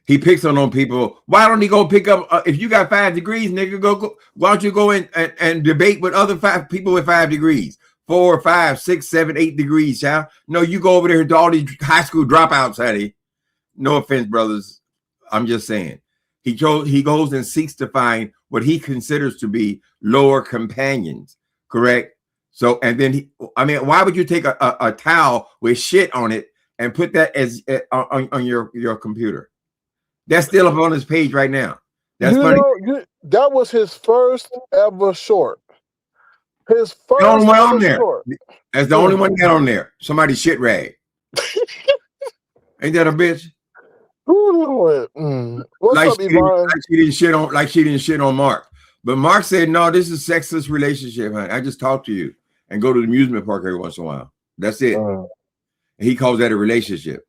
He picks on people. Why don't he go pick up? If you got 5 degrees, nigga, go. Why don't you go in and debate with other 5 people with 5 degrees? 4, 5, 6, 7, 8 degrees, child. No, you go over there to all these high school dropouts, honey. No offense, brothers. I'm just saying. He goes and seeks to find what he considers to be lower companions, correct? So, and then why would you take a towel with shit on it and put that as on your computer? That's still up on his page right now. That's funny. That was his first ever short. His first the only one on there. Short. That's the only one got on there. Somebody shit rag. Ain't that a bitch? Lord. What's up, Yvonne? Like she didn't shit on Mark. But Mark said, no, this is a sexless relationship, honey. I just talk to you and go to the amusement park every once in a while. That's it. And he calls that a relationship.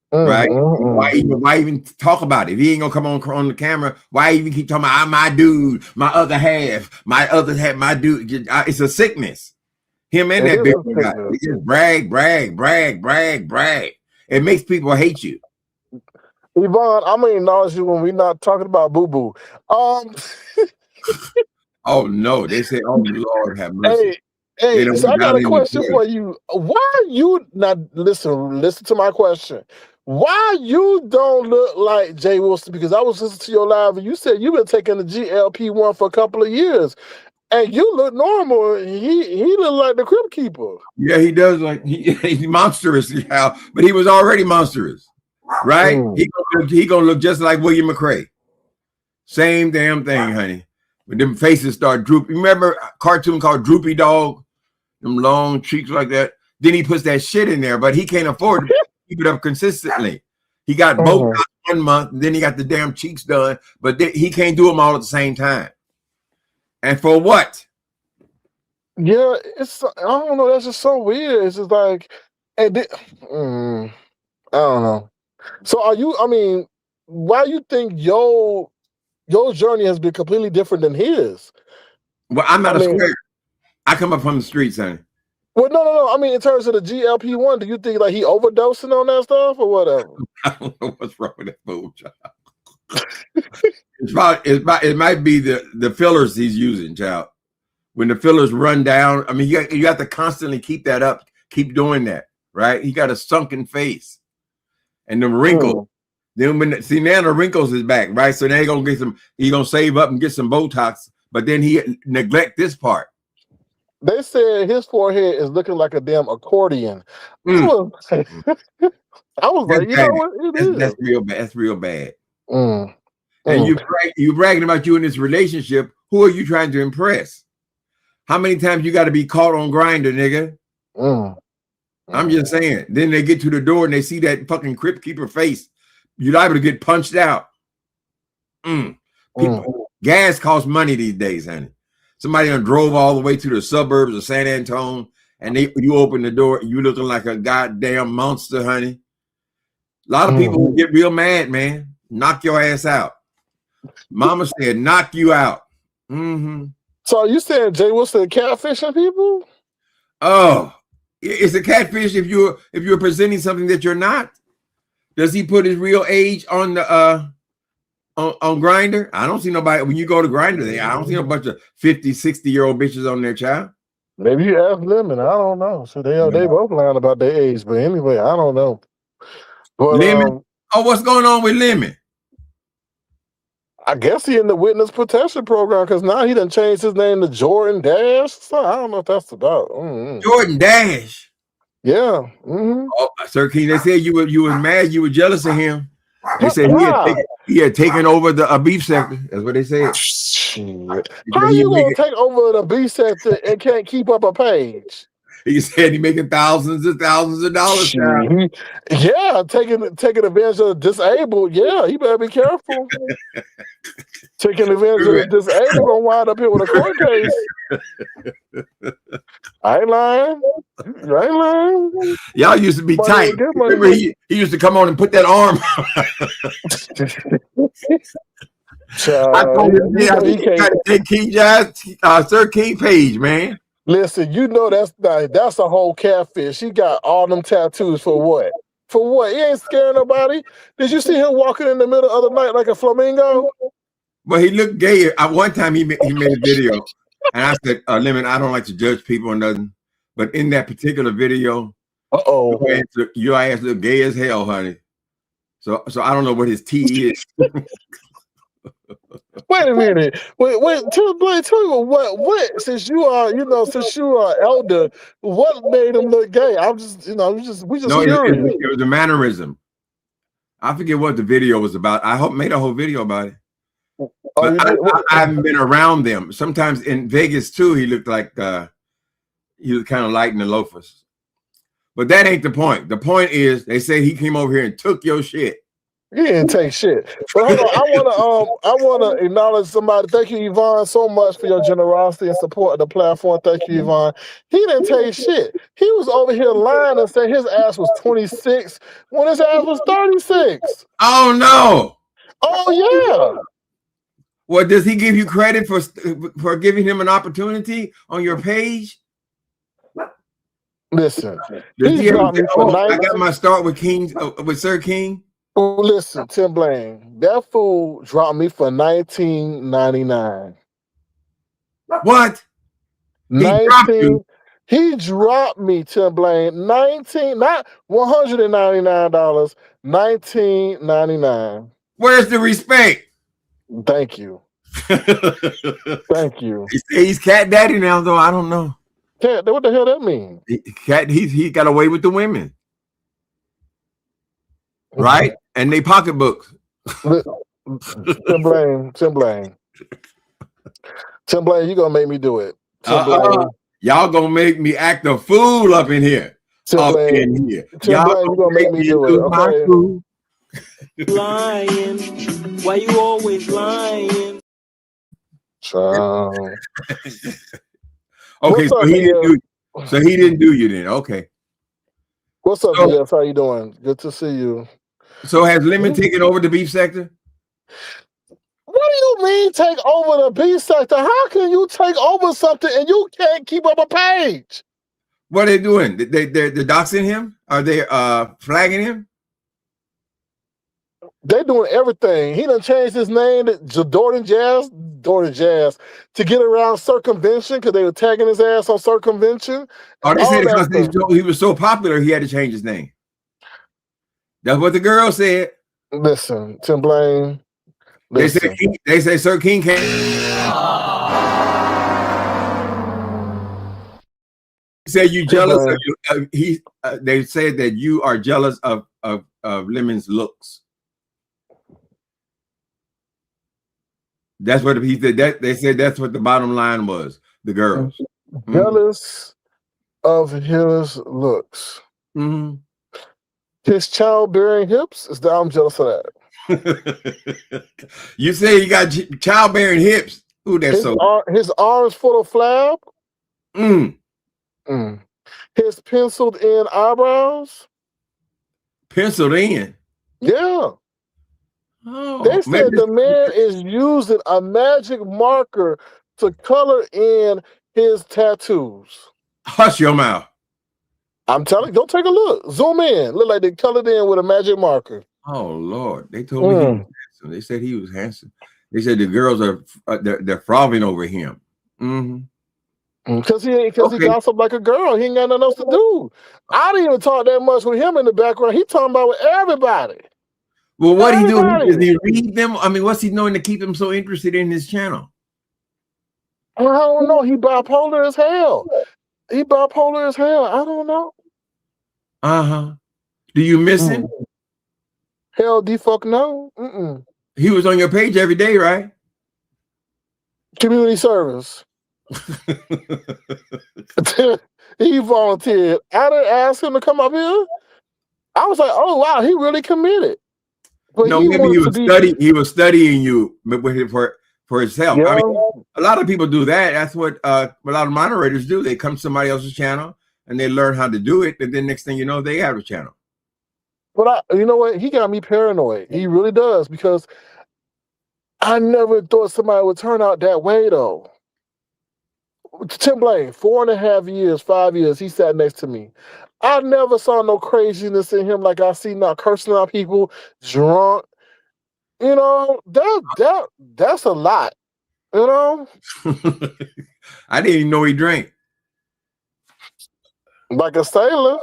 Right? Why even talk about it? If he ain't gonna come on the camera, why even keep talking about my dude, my other half, my dude? It's a sickness. Him and that big guy. He just brag. It makes people hate you. Yvonne, I'm gonna acknowledge you when we're not talking about boo-boo. Oh no, they say, oh Lord have mercy. Hey, so I got a question for you. Why you not listen to my question? Why you don't look like Jay Wilson? Because I was listening to your live and you said you've been taking the GLP-1 for a couple of years. And you look normal. He look like the Crypt Keeper. Yeah, he does. Like he's monstrous, yeah, but he was already monstrous, right? He gonna look just like William McRae. Same damn thing, honey. When them faces start drooping. Remember a cartoon called Droopy Dog? Them long cheeks like that. Then he puts that shit in there, but he can't afford to keep it up consistently. He got both 1 month, and then he got the damn cheeks done, but he can't do them all at the same time. And for what? Yeah, I don't know. That's just so weird. It's just like, I don't know. So why you think your journey has been completely different than his? Well, I'm not a square. I come up from the streets, honey. Well, no. I mean, in terms of the GLP-1, do you think like he overdosing on that stuff or whatever? I don't know what's wrong with that fool, child. It might be the fillers he's using, child. When the fillers run down, I mean, you have to constantly keep that up, keep doing that, right? He got a sunken face, and the wrinkles. Then now the wrinkles is back, right? So now he's gonna save up and get some Botox, but then he neglect this part. They said his forehead is looking like a damn accordion. I was like, you know what? That's real bad. That's real bad. And you bragging about you in this relationship. Who are you trying to impress? How many times you got to be caught on Grindr, nigga? I'm just saying. Then they get to the door and they see that fucking crypt keeper face. You're liable to get punched out. Gas costs money these days, honey. Somebody done drove all the way to the suburbs of San Antonio, and you open the door, you looking like a goddamn monster, honey. A lot of people get real mad, man. Knock your ass out. Mama said, knock you out. So you saying Jay Wilson catfishing people? Oh, it's a catfish if you're presenting something that you're not. Does he put his real age on the on Grindr? I don't see nobody when you go to Grindr. I don't see a bunch of 50, 60-year-old bitches on there, child. Maybe you ask Lemon. I don't know. So they both lying about their age, but anyway, I don't know. But, Lemon. What's going on with Lemon? I guess he in the witness protection program because now he done changed his name to Jordan Dash. So I don't know what that's about. Jordan Dash. Yeah. Oh, Sir King, they said you were mad, you were jealous of him. They said he had taken over the beef sector. That's what they said. How you gonna take over the beef sector and can't keep up a page? He said he making thousands and thousands of dollars now. Yeah, taking advantage of the disabled. Yeah, he better be careful. Taking advantage of the disabled gonna wind up here with a court case. I ain't lying. Y'all used to be tight. Remember he used to come on and put that arm. I told him he got to take King Sir King page, man. Listen, you know that's a whole catfish. He got all them tattoos for what? For what? He ain't scaring nobody. Did you see him walking in the middle of the night like a flamingo? Well, he looked gay. One time he made a video, and I said, "Lemon, I don't like to judge people or nothing, but in that particular video, your ass look gay as hell, honey. So I don't know what his tea is." Wait a minute. Wait. Tim.Blaine, tell me what? Since you are elder, what made him look gay? I'm just, we just curious. It was a mannerism. I forget what the video was about. I made a whole video about it. But I haven't been around them. Sometimes in Vegas too, he looked like he was kind of light in the loafers. But that ain't the point. The point is, they say he came over here and took your shit. He didn't take shit. But hold on, I wanna acknowledge somebody. Thank you, Yvonne, so much for your generosity and support of the platform. Thank you, Yvonne. He didn't take shit. He was over here lying and saying his ass was 26 when his ass was 36. Oh no. Oh yeah. Well, does he give you credit for giving him an opportunity on your page? Listen, I got my start with Sir King. Listen, Tim.Blaine, that fool dropped me for $19.99. What? He dropped me, Tim.Blaine, not $199, $19.99. Where's the respect? Thank you. Thank you. He's cat daddy now, though. I don't know. What the hell that mean? He got away with the women. Right? And they pocketbooks. Tim.Blaine, you gonna make me do it. Y'all gonna make me act a fool up in here. Tim.Blaine, you gonna make me do it. Okay. Lying. Why you always lying? Okay, so he didn't do you then. Okay. What's up, BS? How you doing? Good to see you. So has Lemon taken over the beef sector? What do you mean take over the beef sector? How can you take over something and you can't keep up a page? What are they doing? They're doxing him? Are they flagging him? They doing everything. He done changed his name to Jordan Jazz to get around circumvention because they were tagging his ass on circumvention. Oh, they All said that because stuff. he was so popular, he had to change his name. That's what the girl said. Listen, Tim.Blaine. They say Sir King can't. He said you jealous of they said that you are jealous of Lemon's looks. That's what he said. That they said that's what the bottom line was. The girls jealous of his looks. Mm-hmm. His childbearing hips is that I'm jealous of that. You say you got childbearing hips. Ooh, that's his arms full of flab. His penciled in eyebrows. Penciled in? Yeah. Oh, they said the man is using a magic marker to color in his tattoos. Hush your mouth. I'm telling you, go take a look. Zoom in. Look like they colored in with a magic marker. Oh Lord, they told me he was handsome. They said he was handsome. They said the girls are they're frothing over him. Because he gossip like a girl. He ain't got nothing else to do. I didn't even talk that much with him in the background. He talking about with everybody. Well, what he do? Does he read them? I mean, what's he doing to keep them so interested in his channel? I don't know. He bipolar as hell. I don't know. Do you miss him? Hell, fuck no. He was on your page every day, right? Community service. He volunteered. I didn't ask him to come up here. I was like, oh wow, he really committed. But no, maybe he was studying you for himself. Yeah. I mean, a lot of people do that. That's what a lot of moderators do. They come to somebody else's channel and they learn how to do it, and then next thing you know, they have a channel. But you know what? He got me paranoid. He really does, because I never thought somebody would turn out that way, though. Tim.Blaine, 4.5 years, 5 years, he sat next to me. I never saw no craziness in him like I see now, cursing out people, drunk. You know, that's a lot. You know? I didn't even know he drank. Like a sailor.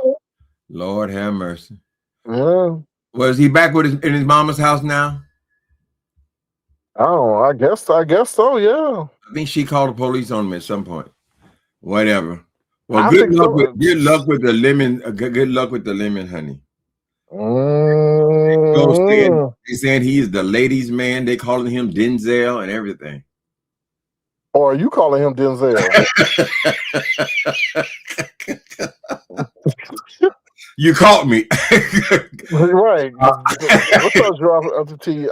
Lord have mercy. Yeah. Was he back in his mama's house now? Oh, I guess so, yeah. I think she called the police on him at some point. Whatever. Well, good luck with the lemon. Good luck with the lemon, honey. They saying he is the ladies' man. They calling him Denzel and everything. Or are you calling him Denzel? You caught me. Right. What's up, drop up the T?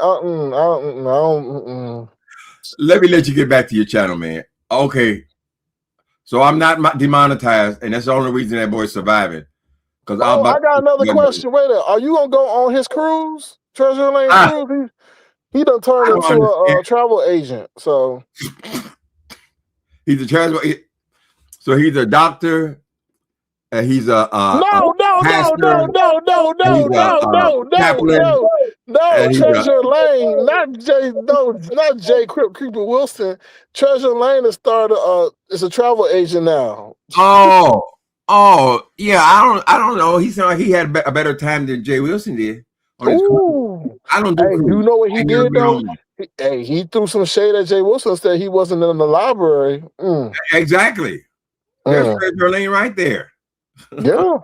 Let me let you get back to your channel, man. Okay. So I'm not demonetized, and that's the only reason that boy's surviving. Because I got another question. Wait a minute. Are you gonna go on his cruise? Treasure Lane cruise? He done turned into a travel agent. So he's a travel. So he's a doctor. He's a no, Treasure Lane, not Jay Creeper Wilson. Treasure Lane has started. Is a travel agent now. Oh, yeah. I don't know. He sounded like he had a better time than Jay Wilson did. Ooh. I don't do. Hey, you know what he did though? He threw some shade at Jay Wilson. Said he wasn't in the library. Exactly. There's Treasure Lane right there. Yeah.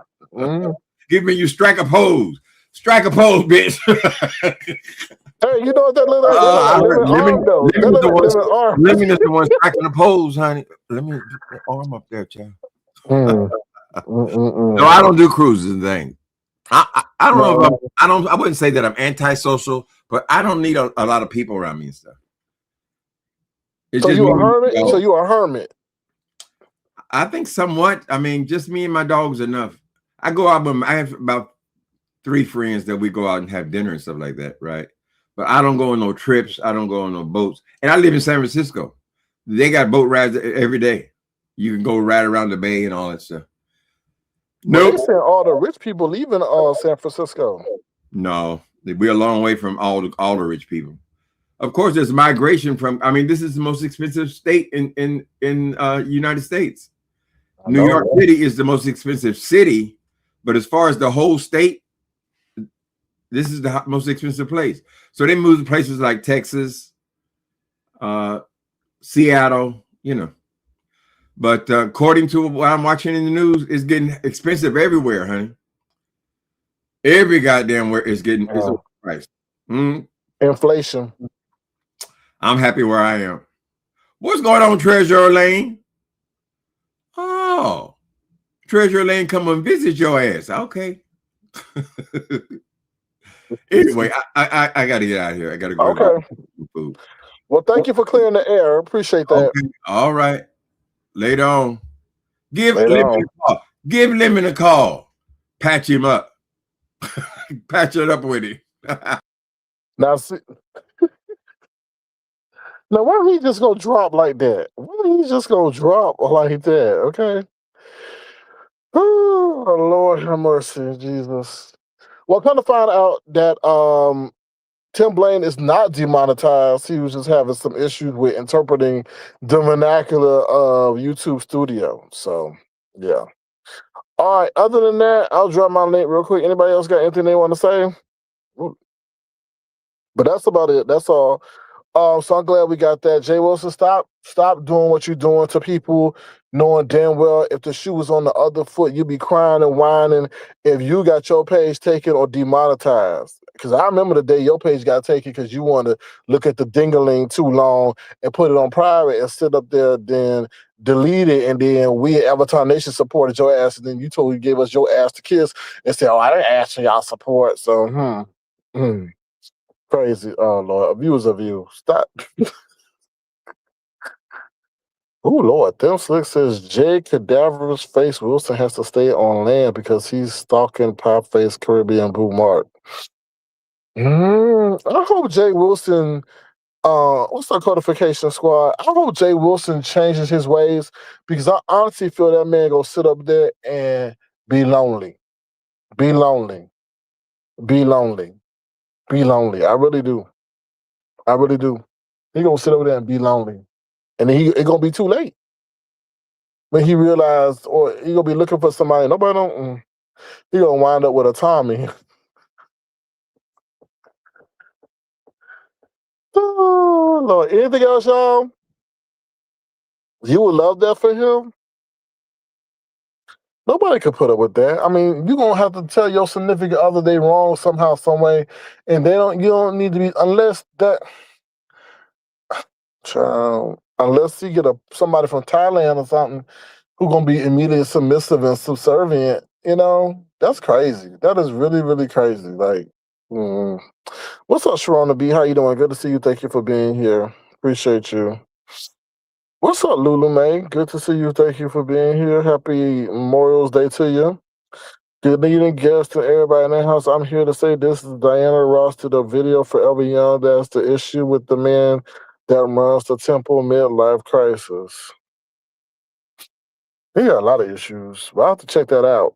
Give me you strike a pose. Strike a pose, bitch. Hey, you know what that little Lemon is the one striking the pose, honey. Let me put the arm up there, child. No, I don't do cruises and things. I don't know if I wouldn't say that I'm antisocial, but I don't need a lot of people around me and stuff. So you a hermit? So you a hermit? I think somewhat. I mean, just me and my dog's enough. I go out with I have about 3 friends that we go out and have dinner and stuff like that, right? But I don't go on no trips. I don't go on no boats. And I live in San Francisco. They got boat rides every day. You can go ride around the bay and all that stuff. But Nope. they saying all the rich people leaving San Francisco. No, we're a long way from all the rich people. Of course, there's migration from. I mean, this is the most expensive state in United States. New York City is the most expensive city, but as far as the whole state, this is the most expensive place. So they moved to places like Texas, Seattle, you know. But according to what I'm watching in the news, it's getting expensive everywhere, honey. Every goddamn where it's getting it's overpriced. Inflation. I'm happy where I am. What's going on, Treasure Lane? Oh, Treasure Lane, come and visit your ass. Okay. Anyway, I got to get out of here. I got to go. Okay. Food. Well, thank you for clearing the air. Appreciate that. Okay. All right. Later on. Give Lemon a call. Give Lemon a call. Patch him up. Patch it up with him. Now, see, now why he just gonna drop like that? Why he just gonna drop like that? Okay. Oh Lord have mercy, Jesus. Well, come to find out that Tim.Blaine is not demonetized. He was just having some issues with interpreting the vernacular of YouTube Studio. So, yeah. All right. Other than that, I'll drop my link real quick. Anybody else got anything they want to say? But that's about it. That's all. So I'm glad we got that. Jay Wilson, stop doing what you're doing to people, knowing damn well if the shoe was on the other foot, you'd be crying and whining if you got your page taken or demonetized. Because I remember the day your page got taken because you wanted to look at the dingaling too long and put it on private and sit up there, then delete it, and then we at Avatar Nation supported your ass, and then you gave us your ass to kiss and said, "Oh, I didn't ask for y'all support." So, crazy. Oh Lord, a view is a view. Stop. Oh Lord, Them Slick says Jay Cadaverous Face Wilson has to stay on land because he's stalking Pop Face Caribbean Blue Mark. I hope Jay Wilson, what's the codification squad? I hope Jay Wilson changes his ways because I honestly feel that man gonna sit up there and be lonely. Be lonely. Be lonely. Be lonely. I really do. I really do. He gonna sit over there and be lonely. And then it gonna be too late. When he realized, or he gonna be looking for somebody, nobody don't, he gonna wind up with a Tommy. Oh, Lord. Anything else, y'all? You would love that for him? Nobody could put up with that. I mean, you're gonna have to tell your significant other they wrong somehow, some way, and you don't need to be, unless that child, unless you get somebody from Thailand or something who gonna be immediately submissive and subservient, that's crazy. That is really, really crazy. Like, what's up, Sharona B? How you doing? Good to see you. Thank you for being here. Appreciate you. What's up, Lulu May? Good to see you. Thank you for being here. Happy Memorial's Day to you. Good evening, guests, to everybody in the house. I'm here to say this is Diana Ross to the video Forever Young. That's the issue with the man that runs the Temple Midlife Crisis. He got a lot of issues, but I'll have to check that out.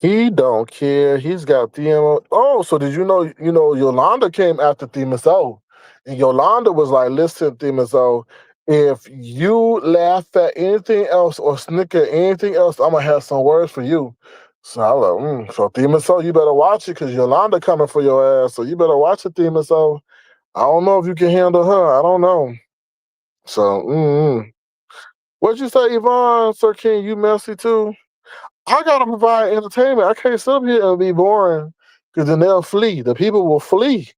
He don't care. He's got Theo. Oh, so did you know, Yolanda came after Themis O. And Yolanda was like, listen, Themis O, if you laugh at anything else or snicker at anything else, I'm going to have some words for you. So I was like, so Themis O, you better watch it because Yolanda coming for your ass. So you better watch it, Themis O. I don't know if you can handle her. I don't know. So, what'd you say, Yvonne? Sir King, you messy too? I gotta provide entertainment. I can't sit up here and be boring because then they'll flee. The people will flee.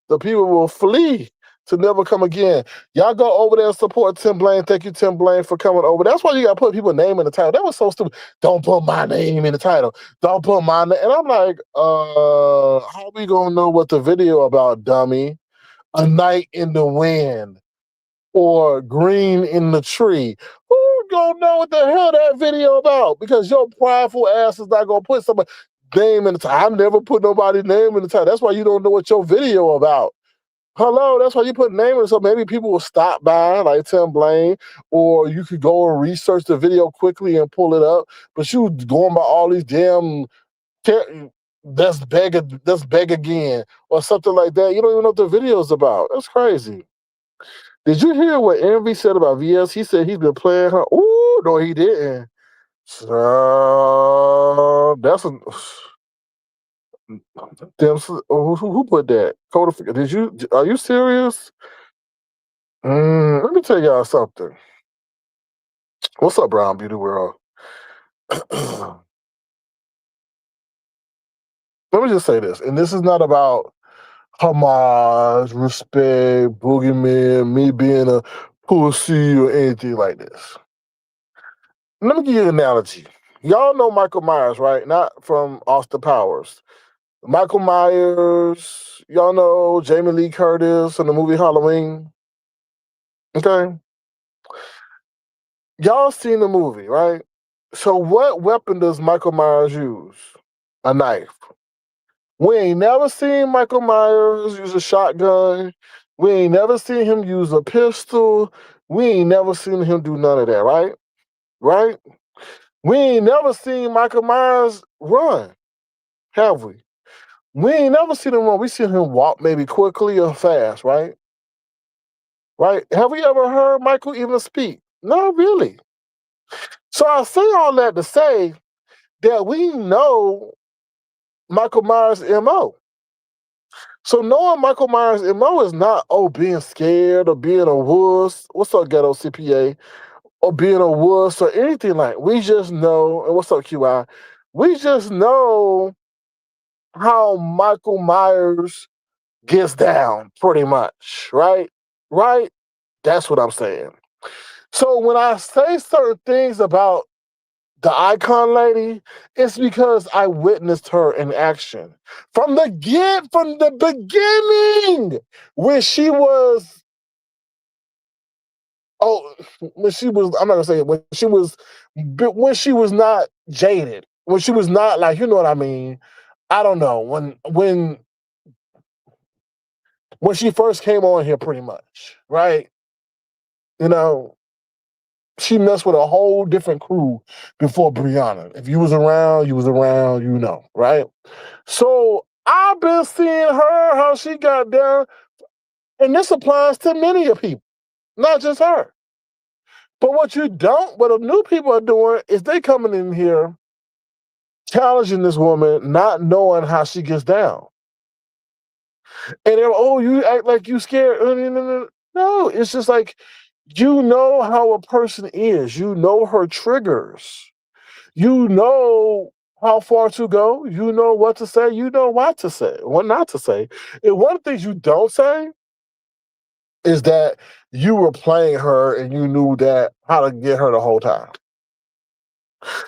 The people will flee to never come again. Y'all go over there and support Tim.Blaine. Thank you, Tim.Blaine, for coming over. That's why you gotta put people's name in the title. That was so stupid. Don't put my name in the title. Don't put my name. And I'm like, how we gonna know what the video about, dummy? A Night in the Wind or Green in the Tree. Who gonna know what the hell that video about? Because your prideful ass is not gonna put somebody's name in the title. I never put nobody's name in the title. That's why you don't know what your video about. Hello, that's why you put name in it, so maybe people will stop by, like Tim.Blaine, or you could go and research the video quickly and pull it up. But you going by all these damn that's beg again, or something like that. You don't even know what the video's about. That's crazy. Did you hear what Envy said about VS? He said he's been playing her. Ooh, no, he didn't. That's a damn. Who put that? Codific. Did you? Are you serious? Let me tell y'all something. What's up, Brown Beauty World? Let me just say this, and this is not about homage, respect, boogeyman, me being a pussy or anything like this. Let me give you an analogy. Y'all know Michael Myers, right? Not from Austin Powers. Michael Myers, y'all know Jamie Lee Curtis in the movie Halloween. Okay. Y'all seen the movie, right? So what weapon does Michael Myers use? A knife. We ain't never seen Michael Myers use a shotgun. We ain't never seen him use a pistol. We ain't never seen him do none of that, right? Right? We ain't never seen Michael Myers run, have we? We ain't never seen him run. We seen him walk maybe quickly or fast, right? Right? Have we ever heard Michael even speak? Not really. So I say all that to say that we know Michael Myers' MO. So knowing Michael Myers' MO is not, being scared or being a wuss. What's up, ghetto CPA? Or being a wuss or anything like. We just know, and what's up, QI? We just know how Michael Myers gets down, pretty much, right? Right? That's what I'm saying. So when I say certain things about the icon lady, it's because I witnessed her in action from the beginning, when she was I'm not gonna say it, when she was not jaded, when she was not, like, you know what I mean. I don't know, when she first came on here, pretty much, right? You know, she messed with a whole different crew before Brianna. If you was around, you know, right? So I've been seeing her, how she got down, and this applies to many of people, not just her. But what the new people are doing is they coming in here challenging this woman, not knowing how she gets down. And they're, you act like you scared. No, it's just like, you know how a person is. You know her triggers. You know how far to go. You know what to say. You know what to say, what not to say. And one of the things you don't say is that you were playing her and you knew that how to get her the whole time.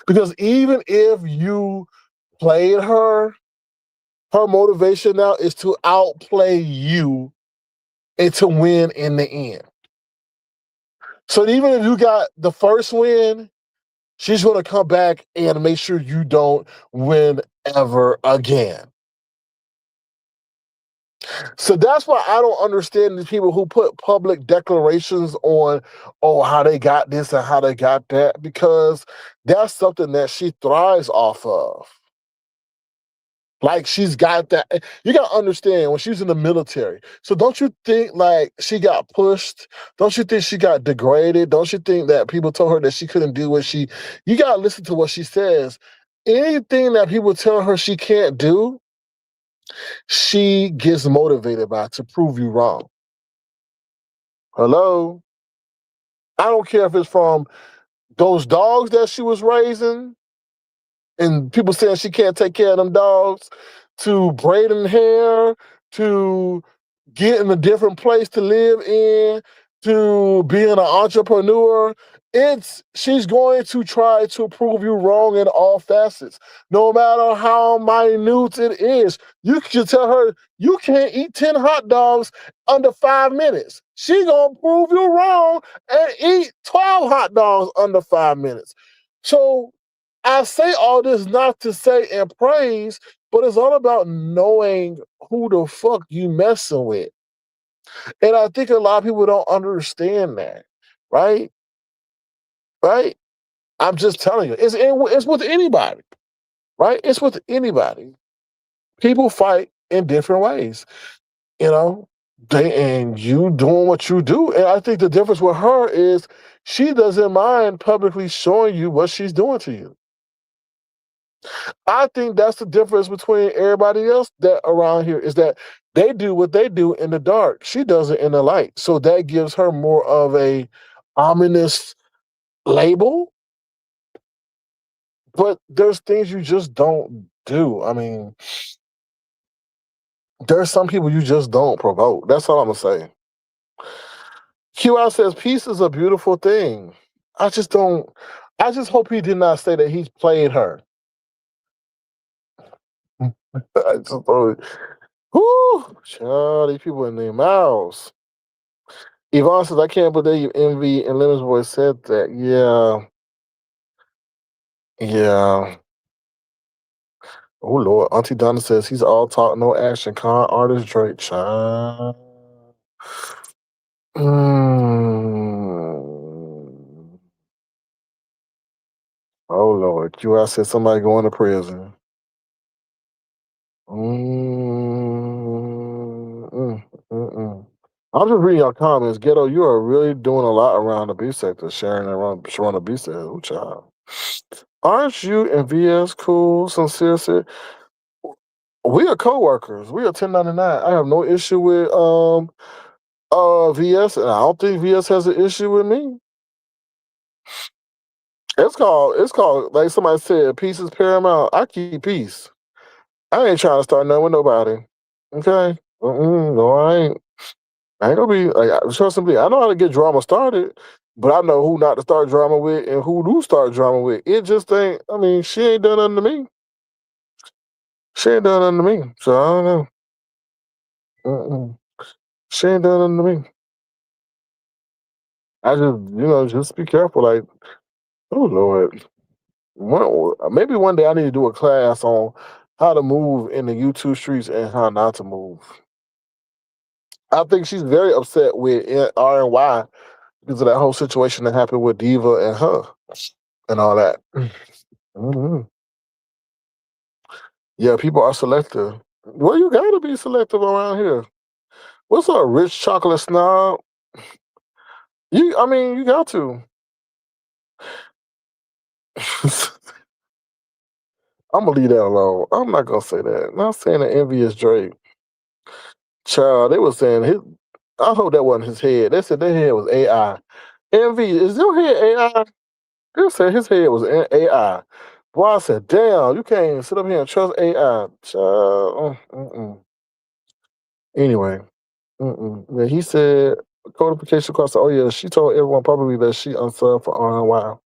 Because even if you played her motivation now is to outplay you and to win in the end. So even if you got the first win, she's going to come back and make sure you don't win ever again. So that's why I don't understand the people who put public declarations on, how they got this and how they got that, because that's something that she thrives off of. Like, she's got that. You got to understand, when she was in the military. So don't you think, like, she got pushed? Don't you think she got degraded? Don't you think that people told her that she couldn't do you got to listen to what she says. Anything that people tell her she can't do, she gets motivated by to prove you wrong. Hello? I don't care if it's from those dogs that she was raising, and people saying she can't take care of them dogs, to braiding hair, to getting a different place to live in, to being an entrepreneur. She's going to try to prove you wrong in all facets, no matter how minute it is. You can tell her you can't eat 10 hot dogs under 5 minutes. She gonna prove you wrong and eat 12 hot dogs under 5 minutes. So I say all this not to say and praise, but it's all about knowing who the fuck you messing with. And I think a lot of people don't understand that, right? Right? I'm just telling you, it's with anybody, right? It's with anybody. People fight in different ways, you know. And you doing what you do. And I think the difference with her is she doesn't mind publicly showing you what she's doing to you. I think that's the difference between everybody else that around here is that they do what they do in the dark. She does it in the light. So that gives her more of a ominous label. But there's things you just don't do. I mean, there's some people you just don't provoke. That's all I'm gonna say. QI says peace is a beautiful thing. I just don't. I just hope he did not say that he's played her. I just thought, whoo, child, these people in their mouths. Yvonne says, I can't believe Envy and Lemon's voice said that. Yeah. Yeah. Oh, Lord. Auntie Donna says, he's all talk, no action. Con artist Drake. Child. Mm. Oh, Lord. QI said somebody going to prison. I'm just reading your comments. Ghetto, you are really doing a lot around the B sector, sharing around the B sector. Oh, child. Aren't you and VS cool, sincere? We are co-workers. We are 1099. I have no issue with VS, and I don't think VS has an issue with me. It's called like somebody said, peace is paramount. I keep peace. I ain't trying to start nothing with nobody. Okay? No, I ain't. I ain't gonna be like trust me. I know how to get drama started, but I know who not to start drama with and who to start drama with. It just ain't. I mean, she ain't done nothing to me. She ain't done nothing to me. So I don't know. She ain't done nothing to me. I just be careful. Like, oh Lord, maybe one day I need to do a class on how to move in the YouTube streets and how not to move. I think she's very upset with R&Y because of that whole situation that happened with Diva and her and all that. Mm-hmm. Yeah, people are selective. Well, you gotta be selective around here. What's up, rich chocolate snob? You got to. I'm gonna leave that alone. I'm not gonna say that. Not saying that envious Drake. Child, they were saying his. I hope that wasn't his head. They said their head was AI. Envy, is your head AI? They said his head was AI. Boy, I said, damn, you can't even sit up here and trust AI. Child. Anyway, yeah, he said codification cost. Oh yeah, she told everyone publicly that she unsubbed for RNY.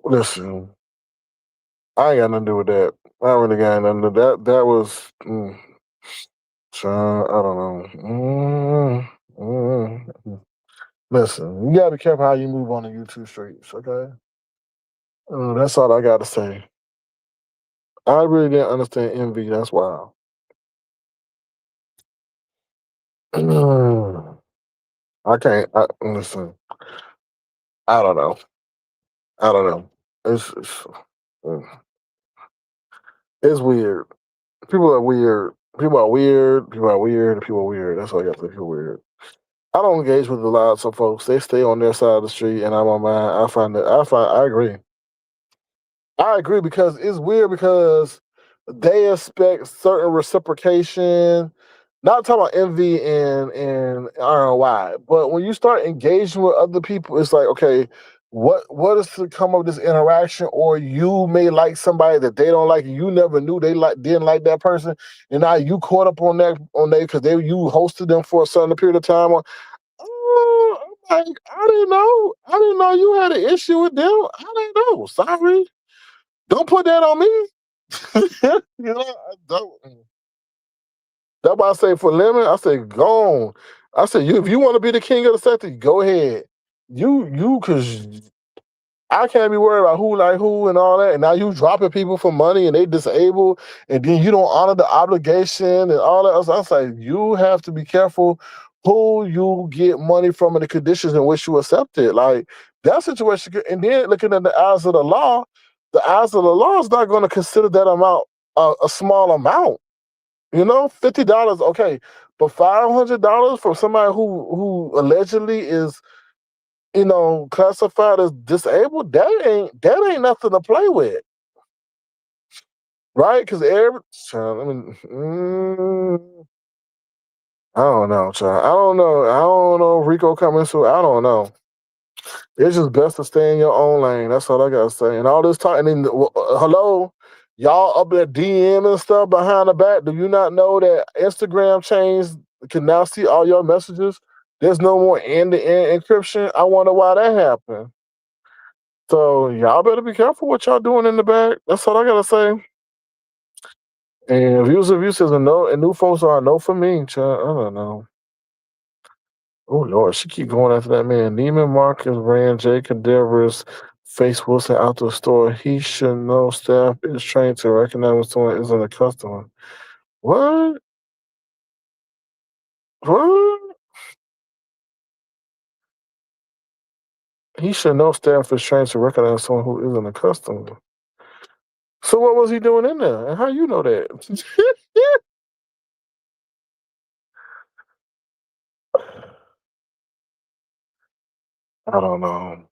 Listen, I ain't got nothing to do with that. I really got nothing to do that. That was, child, I don't know. Listen, you gotta be careful how you move on the YouTube streets, okay? That's all I gotta say. I really didn't understand envy. That's why. I can't. Listen. I don't know. I don't know. Mm, it's weird. People are weird. People are weird. People are weird. People are weird. That's all I got to say. People are weird. I don't engage with a lot of some folks. They stay on their side of the street, and I'm on mine. I agree. I agree because it's weird because they expect certain reciprocation. Not talking about envy and ROI, but when you start engaging with other people, it's like, okay, what is to come of this interaction? Or you may like somebody that they don't like, and you never knew they didn't like that person, and now you caught up on that because you hosted them for a certain period of time. I'm like, I didn't know. I didn't know you had an issue with them. I didn't know. Sorry. Don't put that on me. I don't. That's why I say for Lemon, I say go on. I say if you want to be the king of the sector, go ahead. Cause I can't be worried about who like who and all that. And now you dropping people for money and they disabled, and then you don't honor the obligation and all that. I was like, you have to be careful who you get money from and the conditions in which you accept it. Like that situation, and then looking at the eyes of the eyes of the law is not going to consider that amount a small amount. You know, $50, okay, but $500 from somebody who allegedly is, you know, classified as disabled, that ain't nothing to play with, right? Because every child, I mean, I don't know, child. I don't know if Rico coming soon. I don't know. It's just best to stay in your own lane. That's all I gotta say. And all this talking, and then, hello, y'all up there DM and stuff behind the back. Do you not know that Instagram changed can now see all your messages? There's no more end-to-end encryption. I wonder why that happened. So y'all better be careful what y'all doing in the back. That's all I gotta say. And views of views is a no, and new folks are a no for me, child. I don't know. Oh Lord, she keep going after that man. Neiman Marcus ran Jay Cadaver's face Wilson out the store. He should know staff is trained to recognize when someone isn't a customer. What? What? He should know staff is trained to recognize someone who isn't a customer. So what was he doing in there? And how you know that? I don't know.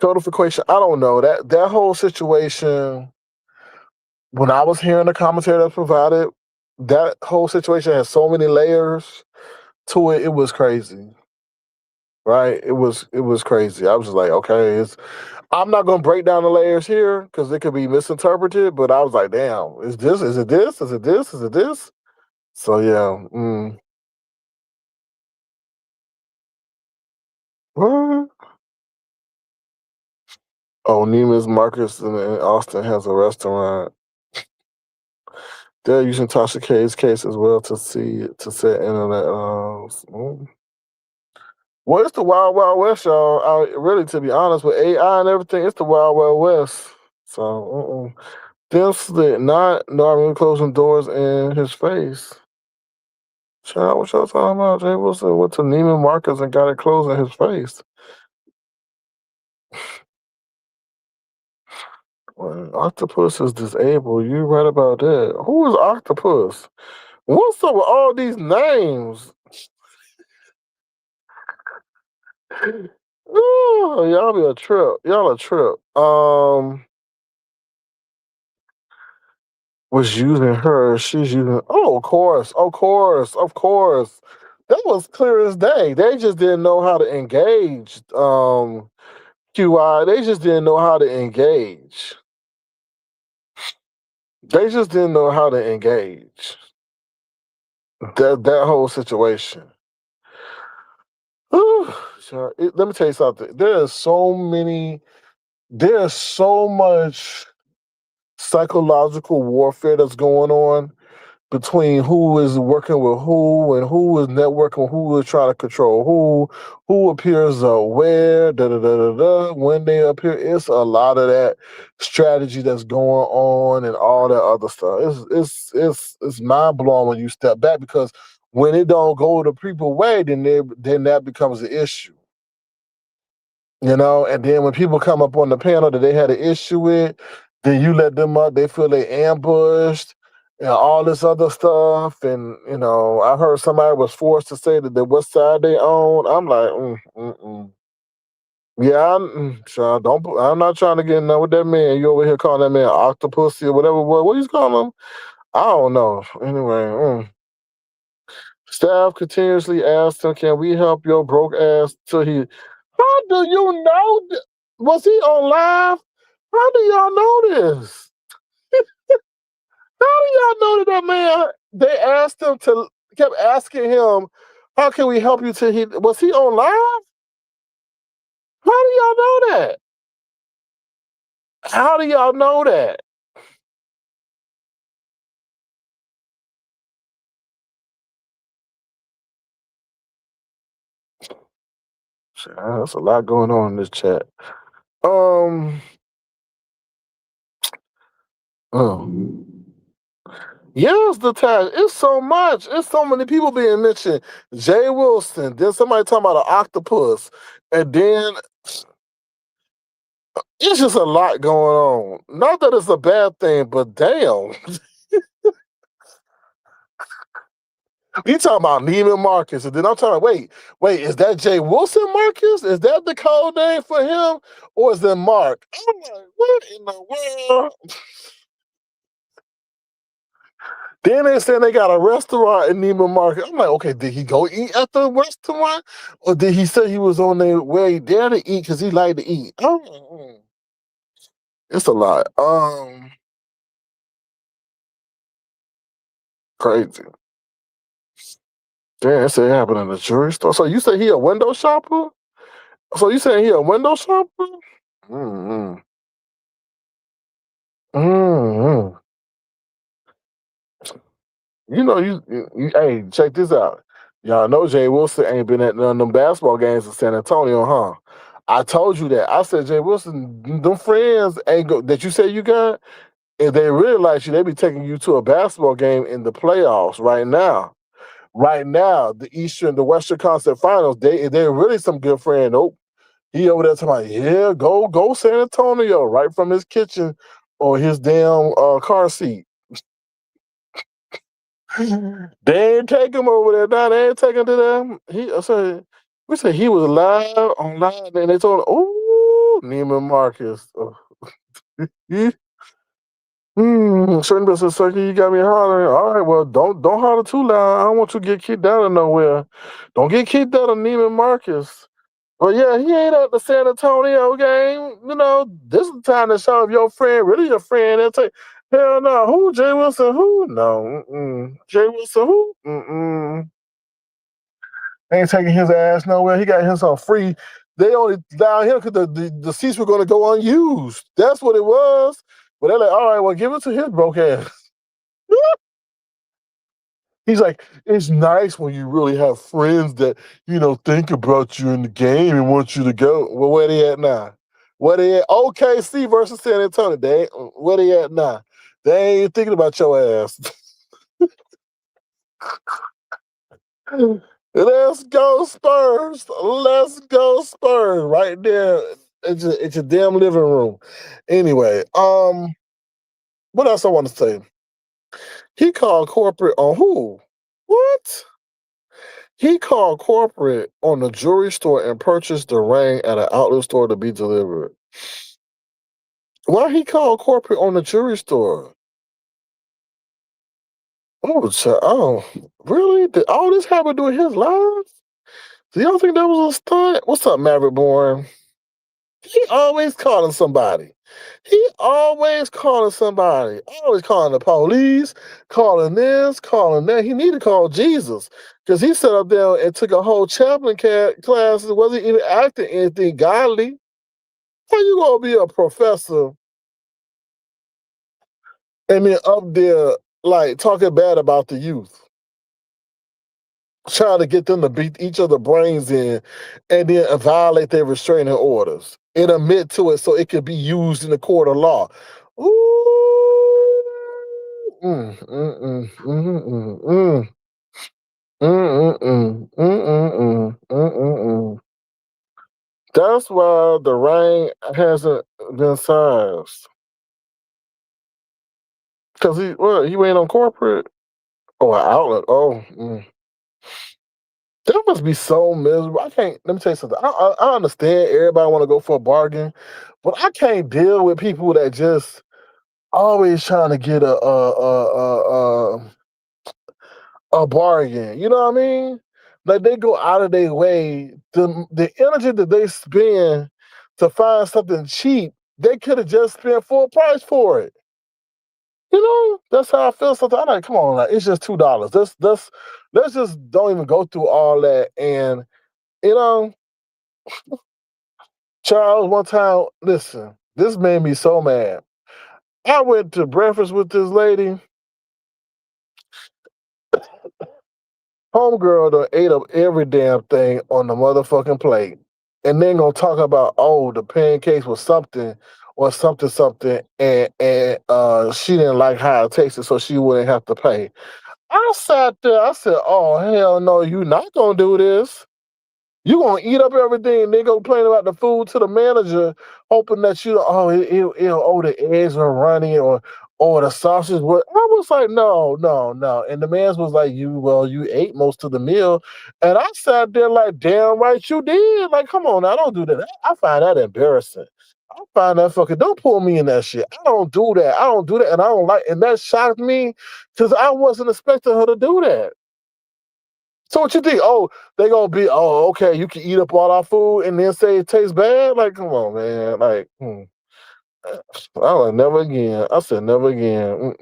Codification, I don't know. That whole situation, when I was hearing the commentary that's provided, that whole situation has so many layers to it. It was crazy, right? It was crazy. I was just like, okay, I'm not gonna break down the layers here because it could be misinterpreted. But I was like, damn, is this? Is it this? Is it this? Is it this? So yeah. What? Oh, Neiman's Marcus in Austin has a restaurant. They're using Tasha K's case as well to set internet. Well, it's the Wild Wild West, y'all. Really, to be honest, with AI and everything, it's the Wild Wild West. So, them slit not Norman closing doors in his face. Child, what y'all talking about? Jay Wilson went to Neiman Marcus and got it closed in his face. Well, Octopus is disabled. You right about that. Who is Octopus? What's up with all these names? Oh, y'all be a trip. Y'all a trip. Was using her. She's using. Oh, of course, of course, of course. That was clear as day. They just didn't know how to engage. QI. They just didn't know how to engage. They just didn't know how to engage. That whole situation. Let me tell you something. There's so much psychological warfare that's going on between who is working with who and who is networking, who is trying to control who appears where, when they appear. It's a lot of that strategy that's going on and all that other stuff. It's mind blowing when you step back, because when it don't go the people way, then that becomes an issue. You know, and then when people come up on the panel that they had an issue with, then you let them up, they feel they ambushed and all this other stuff. And, you know, I heard somebody was forced to say that they what side they own. I'm like, yeah, I'm not trying to get in there with that man. You over here calling that man octopus or whatever. What you calling him? I don't know. Anyway, staff continuously asked him, "Can we help your broke ass?" Till he, how do you know? Was he on live? How do y'all know this? How do y'all know that man? They asked him to, kept asking him, "How can we help you?" Till he, was he on live? How do y'all know that? How do y'all know that? That's a lot going on in this chat. Um. Oh. Yes, the tag. It's so much. It's so many people being mentioned. Jay Wilson. Then somebody talking about an octopus, and then it's just a lot going on. Not that it's a bad thing, but damn. You talking about Neiman Marcus, and then I'm talking. Wait, is that Jay Wilson Marcus? Is that the code name for him, or is it Mark? I'm like, what in the world? Then they said they got a restaurant in Neiman Marcus. I'm like, okay, did he go eat at the restaurant, or did he say he was on their way there to eat because he liked to eat? It's a lot. Crazy. Damn, it said it happened in the jewelry store. So you say he a window shopper? So you saying he a window shopper? Mm-hmm. Mm-hmm. Hey, check this out. Y'all know Jay Wilson ain't been at none of them basketball games in San Antonio, huh? I told you that. I said, Jay Wilson, them friends ain't go that you say you got, if they really like you, they be taking you to a basketball game in the playoffs right now. Right now, the Western Conference Finals, they're really some good friend. Nope. He over there talking about, yeah, go San Antonio, right from his kitchen or his damn car seat. They ain't take him over there. Nah, they ain't taking to them. We said he was live online, and they told him, "Ooh, Neiman Marcus." Certain business circle, you got me hollering. All right, well, don't holler too loud. I don't want you to get kicked out of nowhere. Don't get kicked out of Neiman Marcus. But yeah, he ain't at the San Antonio game. This is the time to show if your friend really your friend. They'll take, hell no. Who? Jay Wilson? Who? No. Jay Wilson? Who? Ain't taking his ass nowhere. He got him some free. They only down here because the seats were going to go unused. That's what it was. But they're like, all right, well, give it to his broke ass. He's like, it's nice when you really have friends that, think about you in the game and want you to go. Well, where they at now? Where they at? OKC versus San Antonio. Where they at now? They ain't thinking about your ass. Let's go Spurs. Let's go Spurs. Right there. It's your damn living room. Anyway, what else I want to say? He called corporate on who? What? He called corporate on the jewelry store and purchased the ring at an outlet store to be delivered. Why he called corporate on the jewelry store? Oh, really? Did all this happen during his life? Do y'all think that was a stunt? What's up, Maverick Bourne? He always calling somebody. He always calling somebody. Always calling the police, calling this, calling that. He need to call Jesus because he sat up there and took a whole chaplain class and wasn't even acting anything godly. How you gonna be a professor and then up there like talking bad about the youth, trying to get them to beat each other brains in, and then violate their restraining orders and admit to it so it could be used in the court of law? Ooh. Mm, mm, mm, mm, mm, mm. Mm, mm, mm, mm, mm, mm, mm, mm. That's why the ring hasn't been sized. Because he went on corporate or outlet. Oh, that must be so miserable. I can't. Let me tell you something. I understand everybody want to go for a bargain, but I can't deal with people that just always trying to get a bargain. You know what I mean? Like they go out of their way. The energy that they spend to find something cheap, they could have just spent full price for it. That's how I feel sometimes. I'm like, come on, like, it's just $2. Let's just don't even go through all that. And you know, Charles, one time, listen, this made me so mad. I went to breakfast with this lady. Homegirl done ate up every damn thing on the motherfucking plate. and then gonna talk about, oh, the pancakes was something or something, and she didn't like how it tasted, so she wouldn't have to pay. I sat there, I said, oh hell no, you not gonna do this. You gonna eat up everything and then go complain about the food to the manager, hoping that oh, the eggs were runny or the sausage were. I was like, no, no, no. And the man was like, you ate most of the meal. And I sat there like, damn right you did. Like, come on, I don't do that. I find that embarrassing. I find that fucking, don't pull me in that shit. I don't do that. I don't do that. And I don't like, and that shocked me because I wasn't expecting her to do that. So what you think? Oh, they gonna be, oh, okay, you can eat up all our food and then say it tastes bad? Like, come on, man. Like, I like never again. I said never again.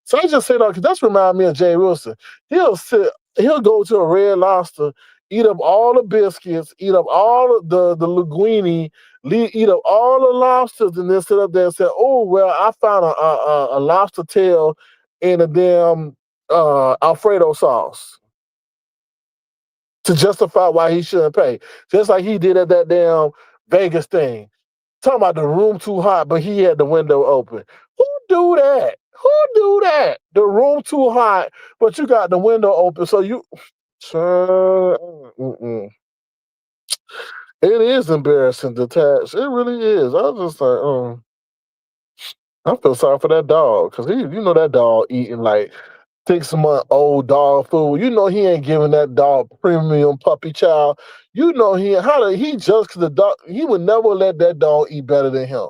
So I just said that because that's remind me of Jay Wilson. He'll go to a Red Lobster, eat up all the biscuits, eat up all of the linguine, eat up all the lobsters, and then sit up there and say, "Oh well, I found a lobster tail in a damn Alfredo sauce," to justify why he shouldn't pay. Just like he did at that damn Vegas thing. Talking about the room too hot, but he had the window open. Who do that? Who do that? The room too hot, but you got the window open, so you. It is embarrassing, detached. It really is. I was just like, I feel sorry for that dog because that dog eating like 6 month old dog food. You know he ain't giving that dog premium puppy chow. You know he just cause the dog he would never let that dog eat better than him.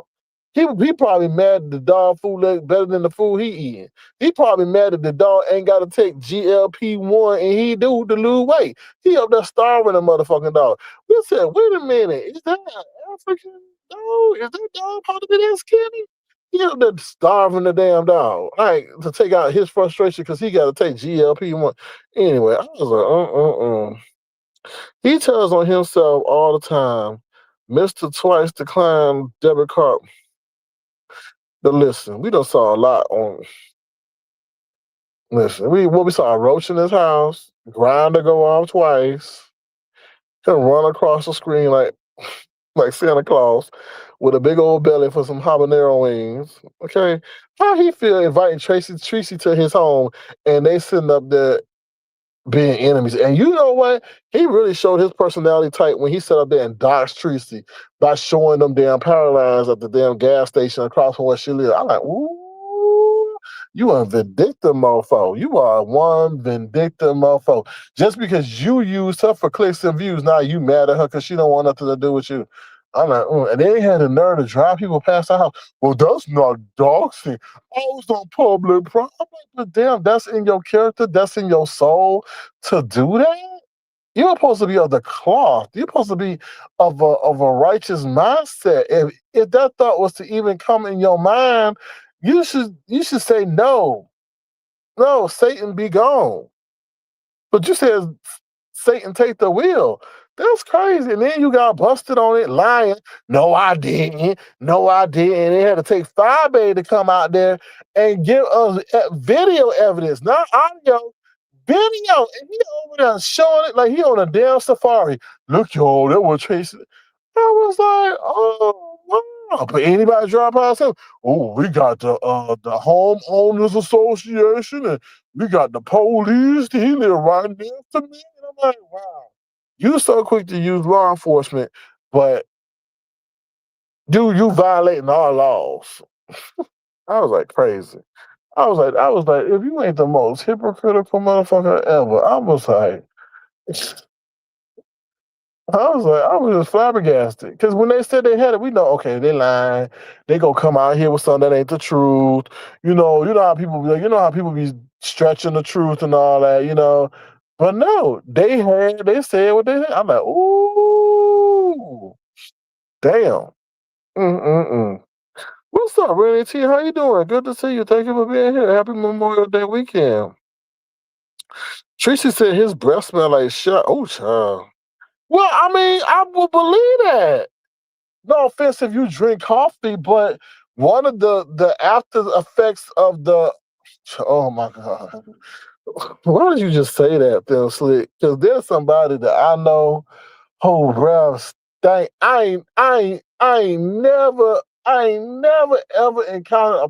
He probably mad the dog food look better than the food he eating. He probably mad that the dog ain't got to take GLP-1 and he do to lose weight. He up there starving the motherfucking dog. We said, wait a minute, is that an African dog? Is that dog supposed to be that skinny? He up there starving the damn dog, like to take out his frustration because he got to take GLP-1. Anyway, I was like, He tells on himself all the time. Mr. Twice declined debit card. But listen, we done saw a lot on. Listen, we saw a roach in his house, grinder go off twice, him run across the screen like Santa Claus with a big old belly for some habanero wings. Okay, how he feel inviting Tracy to his home and they sitting up there being enemies. And you know what? He really showed his personality type when he sat up there and doxed Tracy by showing them damn power lines at the damn gas station across from where she lived. I'm like, ooh, you a vindictive mofo. You are one vindictive mofo. Just because you used her for clicks and views, now you mad at her because she don't want nothing to do with you. I'm like, and they had the nerve to drive people past the house. Well, that's not doxing. I was on public property. I'm like, but damn, that's in your character, that's in your soul to do that. You're supposed to be of the cloth. You're supposed to be of a righteous mindset. If that thought was to even come in your mind, you should say no. No, Satan be gone. But you said Satan take the wheel. That's crazy. And then you got busted on it lying. No, I didn't. No, I didn't. And they had to take Firebay to come out there and give us video evidence, not audio, video. And he over there showing it like he on a damn safari. Look, y'all, that was Tracy. I was like, oh, wow. But anybody drive past him? Oh, we got the homeowners association and we got the police. He live right next to me. And I'm like, wow. You so quick to use law enforcement, but dude, you violating our laws. I was like crazy. I was like, if you ain't the most hypocritical motherfucker ever, I was just flabbergasted. Because when they said they had it, we know, okay, they lying. They gonna come out here with something that ain't the truth. You know how people be like, you know how people be stretching the truth and all that, But no, they said what they had. I'm like, ooh, damn. Mm-mm-mm. What's up, Rennie T? How you doing? Good to see you. Thank you for being here. Happy Memorial Day weekend. Tracy said his breath smell like shit. Oh, child. Well, I mean, I will believe that. No offense if you drink coffee, but one of the after effects of the oh my god. Why did you just say that, Phil Slick? Because there's somebody that I know Oh, bro, stank. I ain't never ever encountered a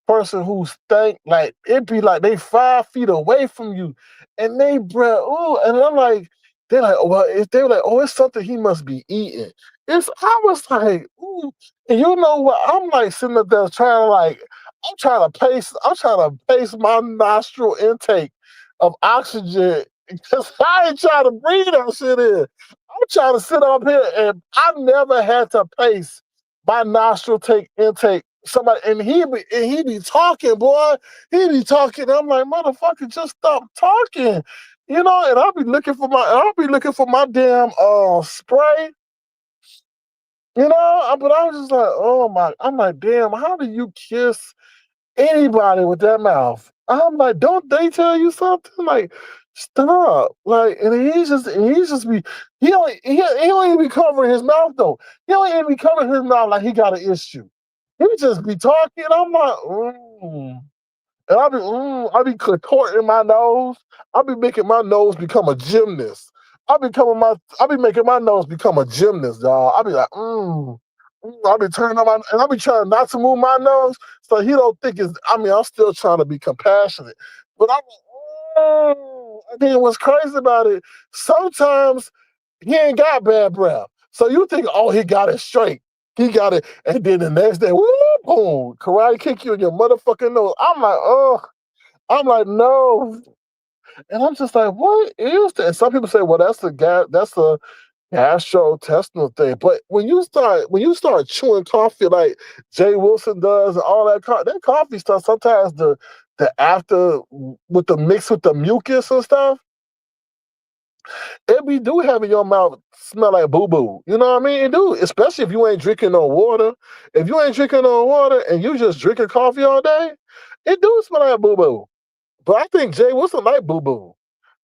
person who stank like it be like they 5 feet away from you, and they breath. Ooh, and I'm like, they're like, well, if they were like, oh, it's something he must be eating. I was like, ooh, and you know what? I'm like sitting up there I'm trying to pace my nostril intake of oxygen because I ain't trying to breathe that shit in. I'm trying to sit up here and I never had to pace my nostril take intake. Somebody and he be talking, boy. He be talking. I'm like, motherfucker, just stop talking. You know, and I'll be looking for my damn spray. You know, but I was just like, oh my, I'm like, damn, how do you kiss anybody with that mouth? I'm like, don't they tell you something? Like, stop. Like, and he's just be he don't even be covering his mouth though. He don't even be covering his mouth like he got an issue. He just be talking. I'm like, and I be contorting my nose. I be making my nose become a gymnast. I be making my nose become a gymnast, y'all. I be like, I be turning on and I be trying not to move my nose so he don't think it's. I mean, I'm still trying to be compassionate, but I'm like, and then what's crazy about it? Sometimes he ain't got bad breath, so you think, oh, he got it straight. He got it, and then the next day, whoop, boom, karate kick you in your motherfucking nose. I'm like, oh, I'm like, no. And I'm just like, what is that? And some people say, well, that's the gastrointestinal thing. But when you start chewing coffee like Jay Wilson does and all that coffee stuff, sometimes the after with the mix with the mucus and stuff, it be do have in your mouth smell like boo boo. You know what I mean? It do, especially if you ain't drinking no water. If you ain't drinking no water and you just drinking coffee all day, it do smell like boo boo. But I think Jay Wilson like boo boo.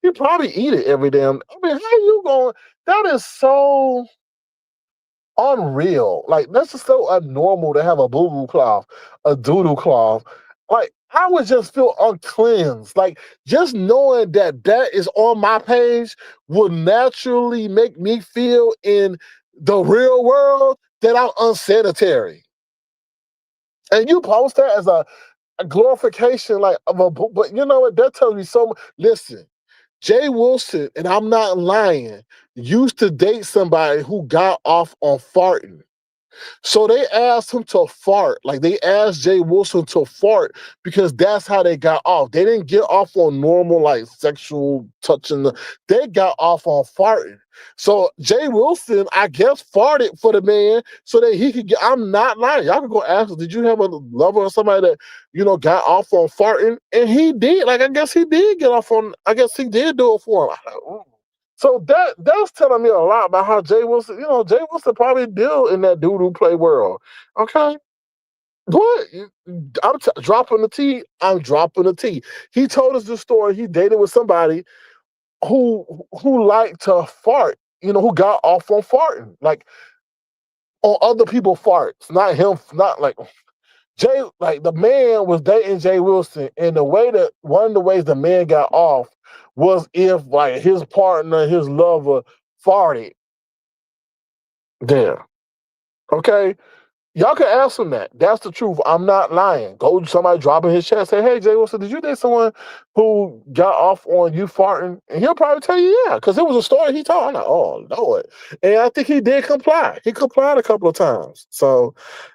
He probably eat it every damn. I mean, how you going? That is so unreal. Like that's just so abnormal to have a boo boo cloth, a doodle cloth. Like I would just feel uncleansed. Like just knowing that is on my page would naturally make me feel in the real world that I'm unsanitary. And you post that as a glorification, like of a book. But you know what? That tells me so much. Listen, Jay Wilson, and I'm not lying, used to date somebody who got off on farting. So they asked him to fart. Like they asked Jay Wilson to fart because that's how they got off. They didn't get off on normal like sexual touching. They got off on farting. So Jay Wilson, I guess, farted for the man so that he could get. I'm not lying. Y'all can go ask him, did you have a lover or somebody that, got off on farting? And he did. Like, I guess he did get off on, I guess he did do it for him. So that's telling me a lot about how Jay Wilson, Jay Wilson probably deal in that doo-doo play world. Okay. What? Dropping the T. I'm dropping the T. He told us the story. He dated with somebody who liked to fart, who got off on farting, like on other people's farts, not him, not like Jay, like the man was dating Jay Wilson, and one of the ways the man got off was if like his partner, his lover, farted. Damn. Okay. Y'all can ask him that. That's the truth. I'm not lying. Go to somebody dropping his chat, say, hey, Jay Wilson, did you date someone who got off on you farting? And he'll probably tell you, yeah, because it was a story he told. I'm like, oh, Lord. And I think he did comply. He complied a couple of times. So,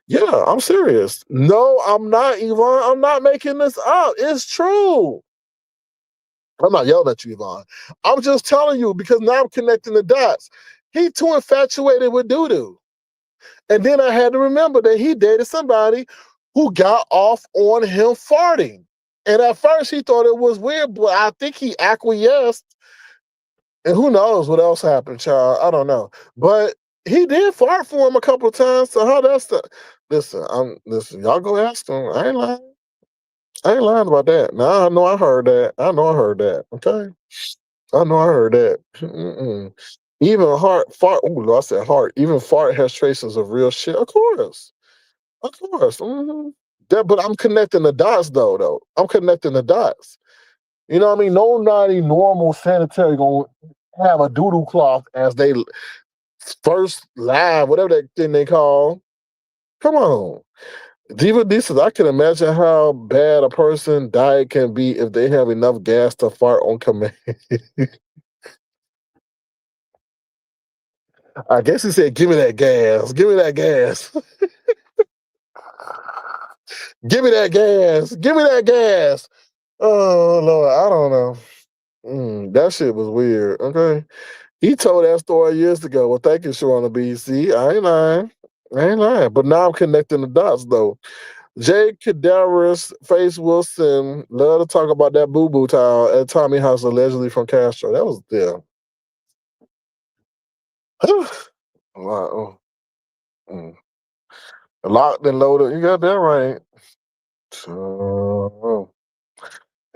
yeah, I'm serious. No, I'm not, Yvonne. I'm not making this up. It's true. I'm not yelling at you, Yvonne. I'm just telling you because now I'm connecting the dots. He too infatuated with doo-doo. And then I had to remember that he dated somebody who got off on him farting. And at first he thought it was weird, but I think he acquiesced. And who knows what else happened, child. I don't know. But he did fart for him a couple of times. So how that's the listen, y'all go ask him. I ain't lying. I ain't lying about that. Now I know I heard that. Okay. I know I heard that. Mm-mm. Even fart. Oh, I said heart. Even fart has traces of real shit. Of course. Mm-hmm. But I'm connecting the dots, though. I'm connecting the dots. You know what I mean? No, not any normal sanitary going. have a doodle cloth as they first live, whatever that thing they call. Come on. Diva D says, I can imagine how bad a person diet can be if they have enough gas to fart on command. I guess he said, give me that gas. Give me that gas. Give me that gas. Give me that gas. Oh, Lord. I don't know. That shit was weird. Okay. He told that story years ago. Well, thank you, Shawana BC. I ain't lying. I ain't lying. But now I'm connecting the dots, though. Jay Cadaverous, Face Wilson, love to talk about that boo-boo towel at Tommy House, allegedly from Castro. That was there. Wow. Locked and loaded. You got that right. So,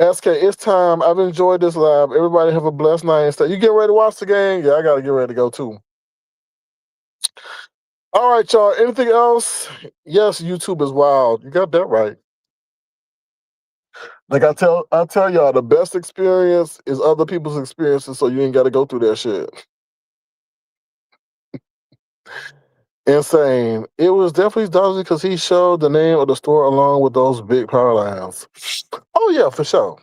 SK, it's time. I've enjoyed this live. Everybody have a blessed night and stay. You get ready to watch the game? Yeah, I got to get ready to go too. All right, y'all. Anything else? Yes, YouTube is wild. You got that right. Like I tell y'all, the best experience is other people's experiences, so you ain't got to go through that shit. Insane. It was definitely dodgy because he showed the name of the store along with those big power lines. Oh yeah, for sure.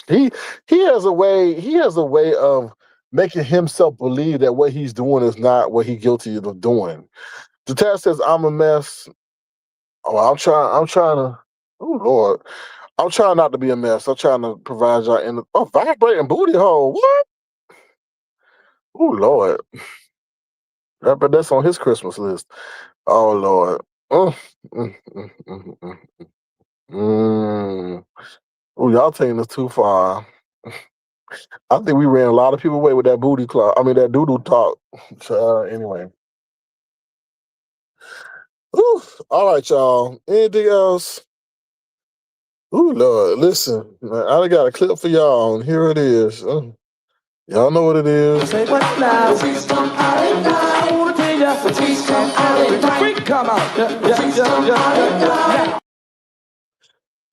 He has a way of making himself believe that what he's doing is not what he's guilty of doing. The test says I'm a mess. Oh, I'm trying to. Oh Lord, I'm trying not to be a mess. I'm trying to provide y'all in the vibrating booty hole. What? Oh Lord, but that's on his Christmas list. Oh Lord. Oh, y'all taking this too far. I think we ran a lot of people away with that booty claw. I mean that doodle talk. Anyway. Ooh, all right, y'all. Anything else? Ooh, Lord, listen. I got a clip for y'all, and here it is. Y'all know what it is. Say what now? I want to tell you. The freak come out. Yeah.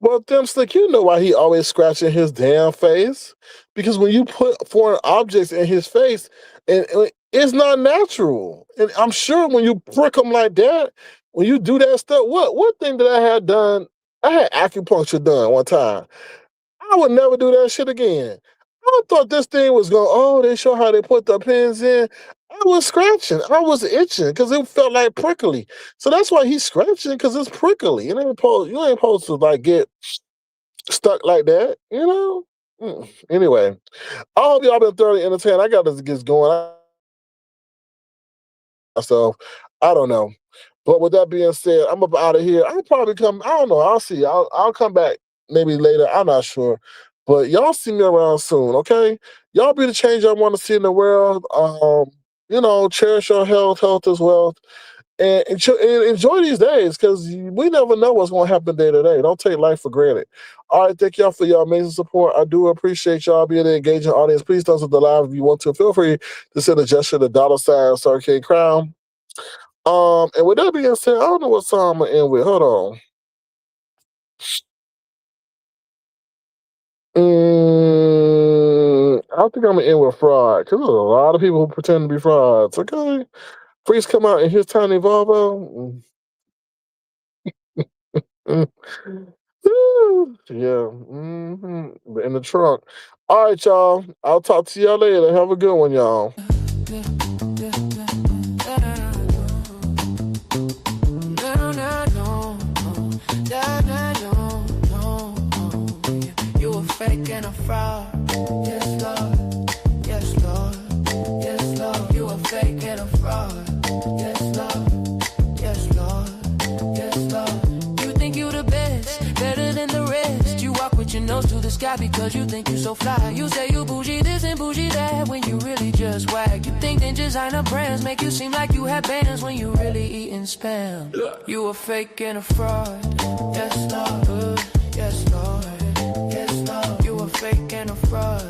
Well, Tim Slick, you know why he always scratching his damn face? Because when you put foreign objects in his face, and it's not natural. And I'm sure when you prick him like that, when you do that stuff, what thing that I had done? I had acupuncture done one time. I would never do that shit again. I thought this thing was going, they show how they put the pins in. I was scratching. I was itching because it felt like prickly. So that's why he's scratching, because it's prickly. You ain't supposed to like get stuck like that, you know? Anyway, I hope y'all been thoroughly entertained. I got to get going. Myself, I don't know. But with that being said, I'm up out of here. I'll probably come. I don't know. I'll see. I'll come back maybe later. I'm not sure. But y'all see me around soon, okay? Y'all be the change I want to see in the world. Cherish your health. Health is wealth. And enjoy these days, because we never know what's going to happen day to day. Don't take life for granted. All right, thank y'all for your amazing support. I do appreciate y'all being an engaging audience. Please don't the live if you want to. Feel free to send a gesture to $ Sarcade Crown. And with that being said, I don't know what song I'm gonna end with. Hold on. I think I'm gonna end with fraud, because there's a lot of people who pretend to be frauds. Okay, Freeze come out in his tiny Volvo. Yeah, in the trunk. All right, y'all. I'll talk to y'all later. Have a good one, y'all. You a fake and a fraud. Yes, Lord. Yes, Lord. Yes, Lord. You a fake and a fraud. Yes, Lord. Yes, Lord. Yes, Lord. You think you the best, better than the rest. You walk with your nose to the sky because you think you so fly. You say you bougie this and bougie that when you really just whack. You think that designer brands make you seem like you have bands when you really eating spam. You a fake and a fraud. Yes, Lord. Yes, Lord. Yes, Lord. You a fake and a fraud.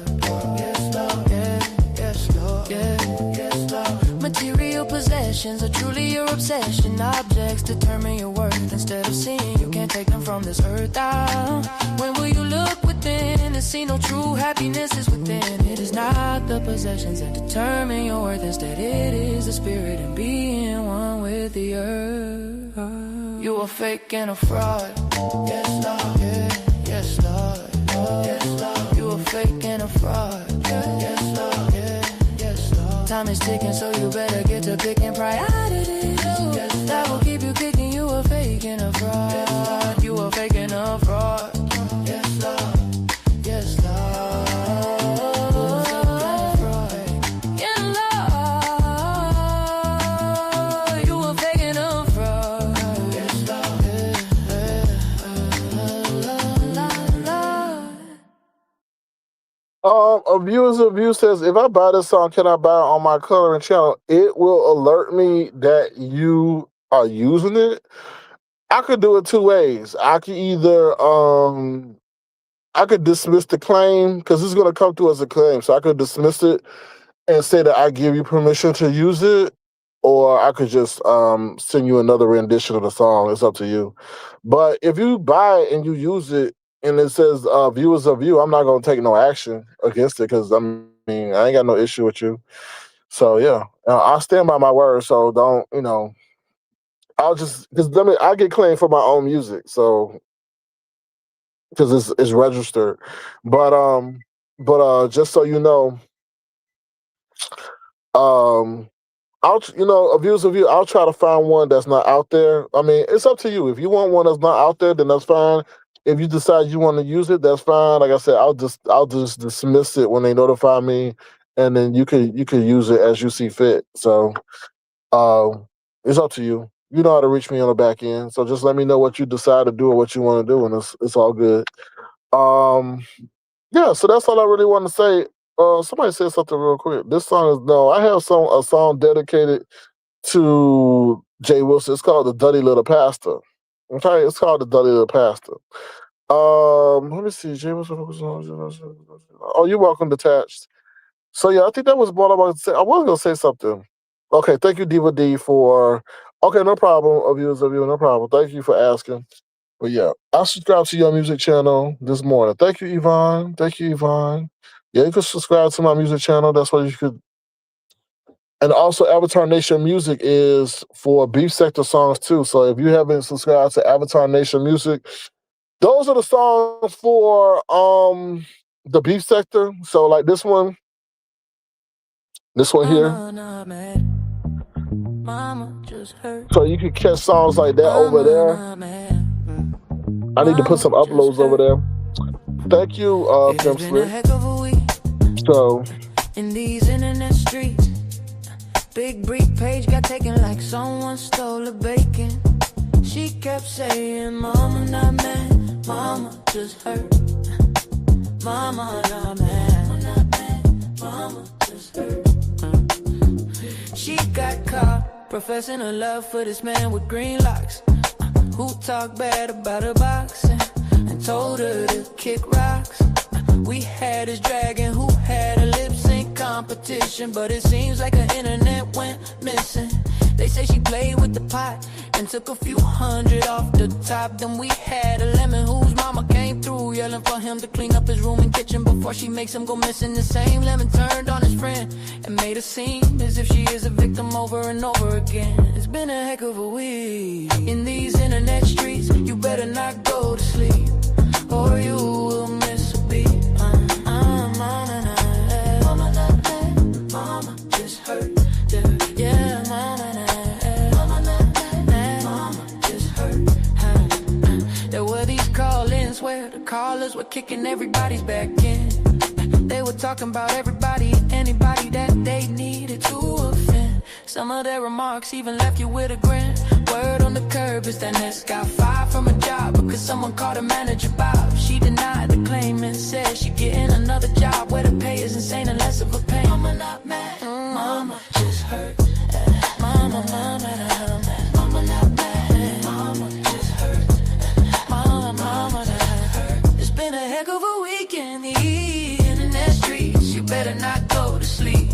Yes, Lord. Yeah, yes, Lord. Yeah, yes, Lord. Material Material possessions are truly your obsession. Objects determine your worth. Instead of seeing, you can't take them from this earth out. When will you look within and see no true happiness is within? It is not the possessions that determine your worth. Instead, it is the spirit and being one with the earth. You are fake and a fraud. Yes, Lord. Yeah. Yes, Lord. Yes, Lord. You are fake and a fraud. Yes, Lord. Yeah. Yes, Lord. Time is ticking, so you better get to picking priorities. Yes, that will keep you kicking. You are fake and a fraud. Yes, you are fake and a fraud. Yes, Lord. Yes, Lord. Abuse says, if I buy this song, can I buy it on my coloring channel? It will alert me that you are using it. I could do it two ways. I could either I could dismiss the claim because it's gonna come through as a claim. So I could dismiss it and say that I give you permission to use it, or I could just send you another rendition of the song. It's up to you. But if you buy it and you use it and it says viewers of you, I'm not gonna take no action against it because I mean I ain't got no issue with you. So yeah, I'll stand by my word. So don't I'll just because I get claimed for my own music, so because it's registered. But just so you know, abuse of you. I'll try to find one that's not out there. I mean, it's up to you. If you want one that's not out there, then that's fine. If you decide you want to use it, that's fine. Like I said, I'll just dismiss it when they notify me, and then you can use it as you see fit. So, it's up to you. You know how to reach me on the back end. So just let me know what you decide to do or what you want to do, and it's all good. Yeah. So that's all I really want to say. Somebody said something real quick. This song is I have a song dedicated to Jay Wilson. It's called The Dirty Little Pastor. Okay, it's called The Dirty Little Pastor. Let me see. Jay Wilson. Oh, you're welcome, Detached. So yeah, I think that was what I was going to say. I was going to say something. Okay, thank you, Diva D, for... Okay, no problem, viewers of you, no problem. Thank you for asking. But yeah, I subscribed to your music channel this morning. Thank you, Yvonne. Thank you, Yvonne. Yeah, you can subscribe to my music channel. That's what you could. And also, Avatar Nation Music is for Beef Sector songs too. So if you haven't subscribed to Avatar Nation Music, those are the songs for the Beef Sector. So like this one here. Mama just hurt. So you can catch songs like that over there. I need to put some uploads over there. Thank you, Tim Slick. So in these internet streets, big brief page got taken like someone stole a bacon. She kept saying, Mama not mad, Mama just hurt. Mama not mad, Mama just hurt. She got caught professing her love for this man with green locks, who talked bad about her boxing and told her to kick rocks. We had his dragon who had a lip sync competition, but it seems like her internet went missing. They say she played with the pot and took a few hundred off the top. Then we had a lemon whose mama came through yelling for him to clean up his room and kitchen before she makes him go missing. The same lemon turned on his friend and made her seem as if she is a victim over and over again. It's been a heck of a week in these internet streets. You better not go to sleep or you will miss a beat. Mama just hurt. Yeah, mama just hurt. There were these call-ins where the callers were kicking everybody's back in. They were talking about everybody, anybody that they needed to offend. Some of their remarks even left you with a grin. Word on the curb is that Ness got fired from a job because someone called her manager Bob. She denied the claim and said she getting another job where the pay is insane and less of a pain. Mama not mad, Mama just hurt. Mama not mad, Mama just hurt. Mama not hurt. It's been a heck of a weekend in the internet streets. You better not go to sleep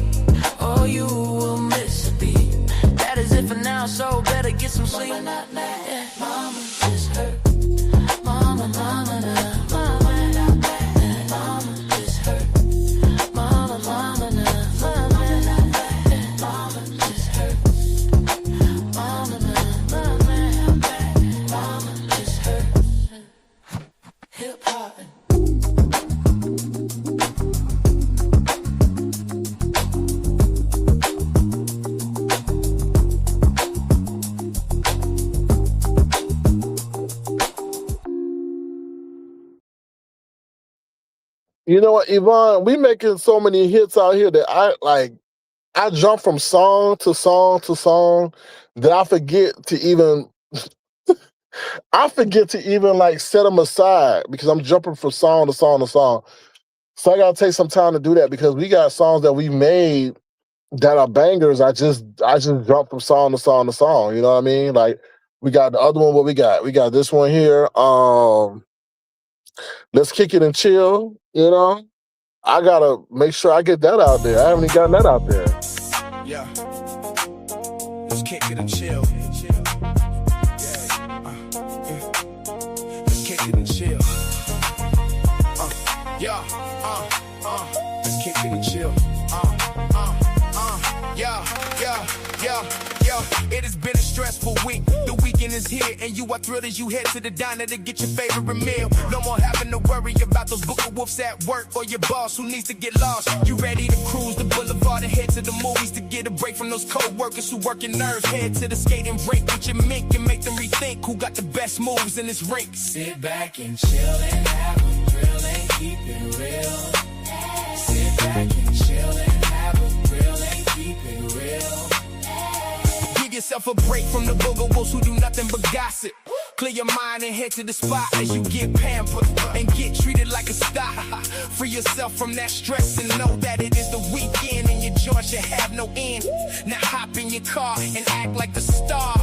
or you will miss a beat. it for now, so better get some sleep. Mama not mad, yeah. Mama just hurt. Mama, mama, nah. Mama not mad, mama just hurt. Mama, mama, nah. Mama not mad, mama just hurt. Mama, nah. Mama just hurt. Hip hop. You know what, Yvonne? We making so many hits out here that I jump from song to song to song that I forget to even like set them aside because I'm jumping from song to song to song. So I gotta take some time to do that because we got songs that we made that are bangers. I just jump from song to song to song. You know what I mean? Like we got the other one. What we got? We got this one here. Let's kick it and chill. You know, I gotta make sure I get that out there. I haven't even gotten that out there. Yeah. Let's kick it and chill. Let's kick it and chill. Let's kick it and chill. It has been a stressful week. The weekend is here, and you are thrilled as you head to the diner to get your favorite meal. No more having to worry about those booker wolves at work or your boss who needs to get lost. You ready to cruise the boulevard and head to the movies to get a break from those co-workers who working nerves. Head to the skating rink with your mink and make them rethink who got the best moves in this rink. Sit back and chill and have a thrill and keep it real. Sit back and chill and have a thrill and keep it real. Give yourself a break from the booger wolves who do nothing but gossip. Clear your mind and head to the spot as you get pampered and get treated like a star. Free yourself from that stress and know that it is the weekend and your joy should have no end. Now hop in your car and act like the star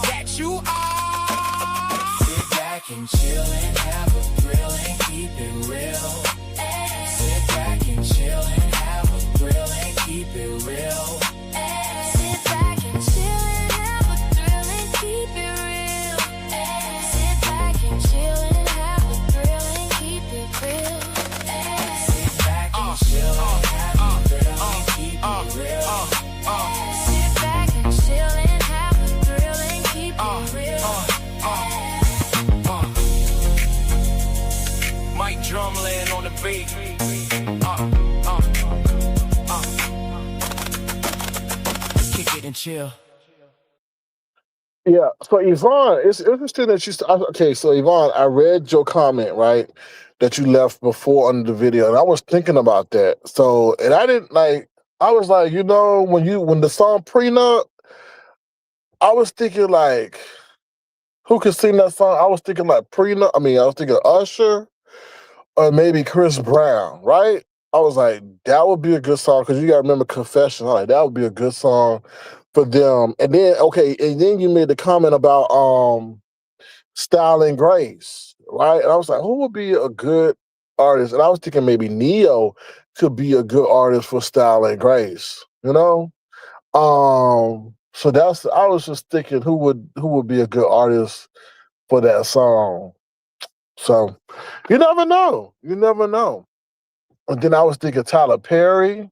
that you are. Sit back and chill and have a thrill and keep it real. Sit back and chill and have a thrill and keep it real. Sit back and chill and have a thrill and keep it real. Sit back and chill and have a thrill and keep it real. Sit back and chill and have a thrill and keep it real. Sit back and chill and have a thrill and keep it real. Mike Drumland on the beat. Kick it and chill. Yeah. So Yvonne, it's interesting that okay. So Yvonne, I read your comment, right, that you left before under the video, and I was thinking about that. So, and I didn't like. I was like, you know, when the song Prenup, I was thinking like, who could sing that song? I was thinking like Prenup. I was thinking Usher or maybe Chris Brown, right? I was like, that would be a good song because you got to remember Confession. Like that would be a good song for them. And then you made the comment about Style and Grace, right? And I was like, who would be a good artist? And I was thinking maybe Neo could be a good artist for Style and Grace, you know? So I was just thinking who would be a good artist for that song. So you never know. You never know. And then I was thinking Tyler Perry.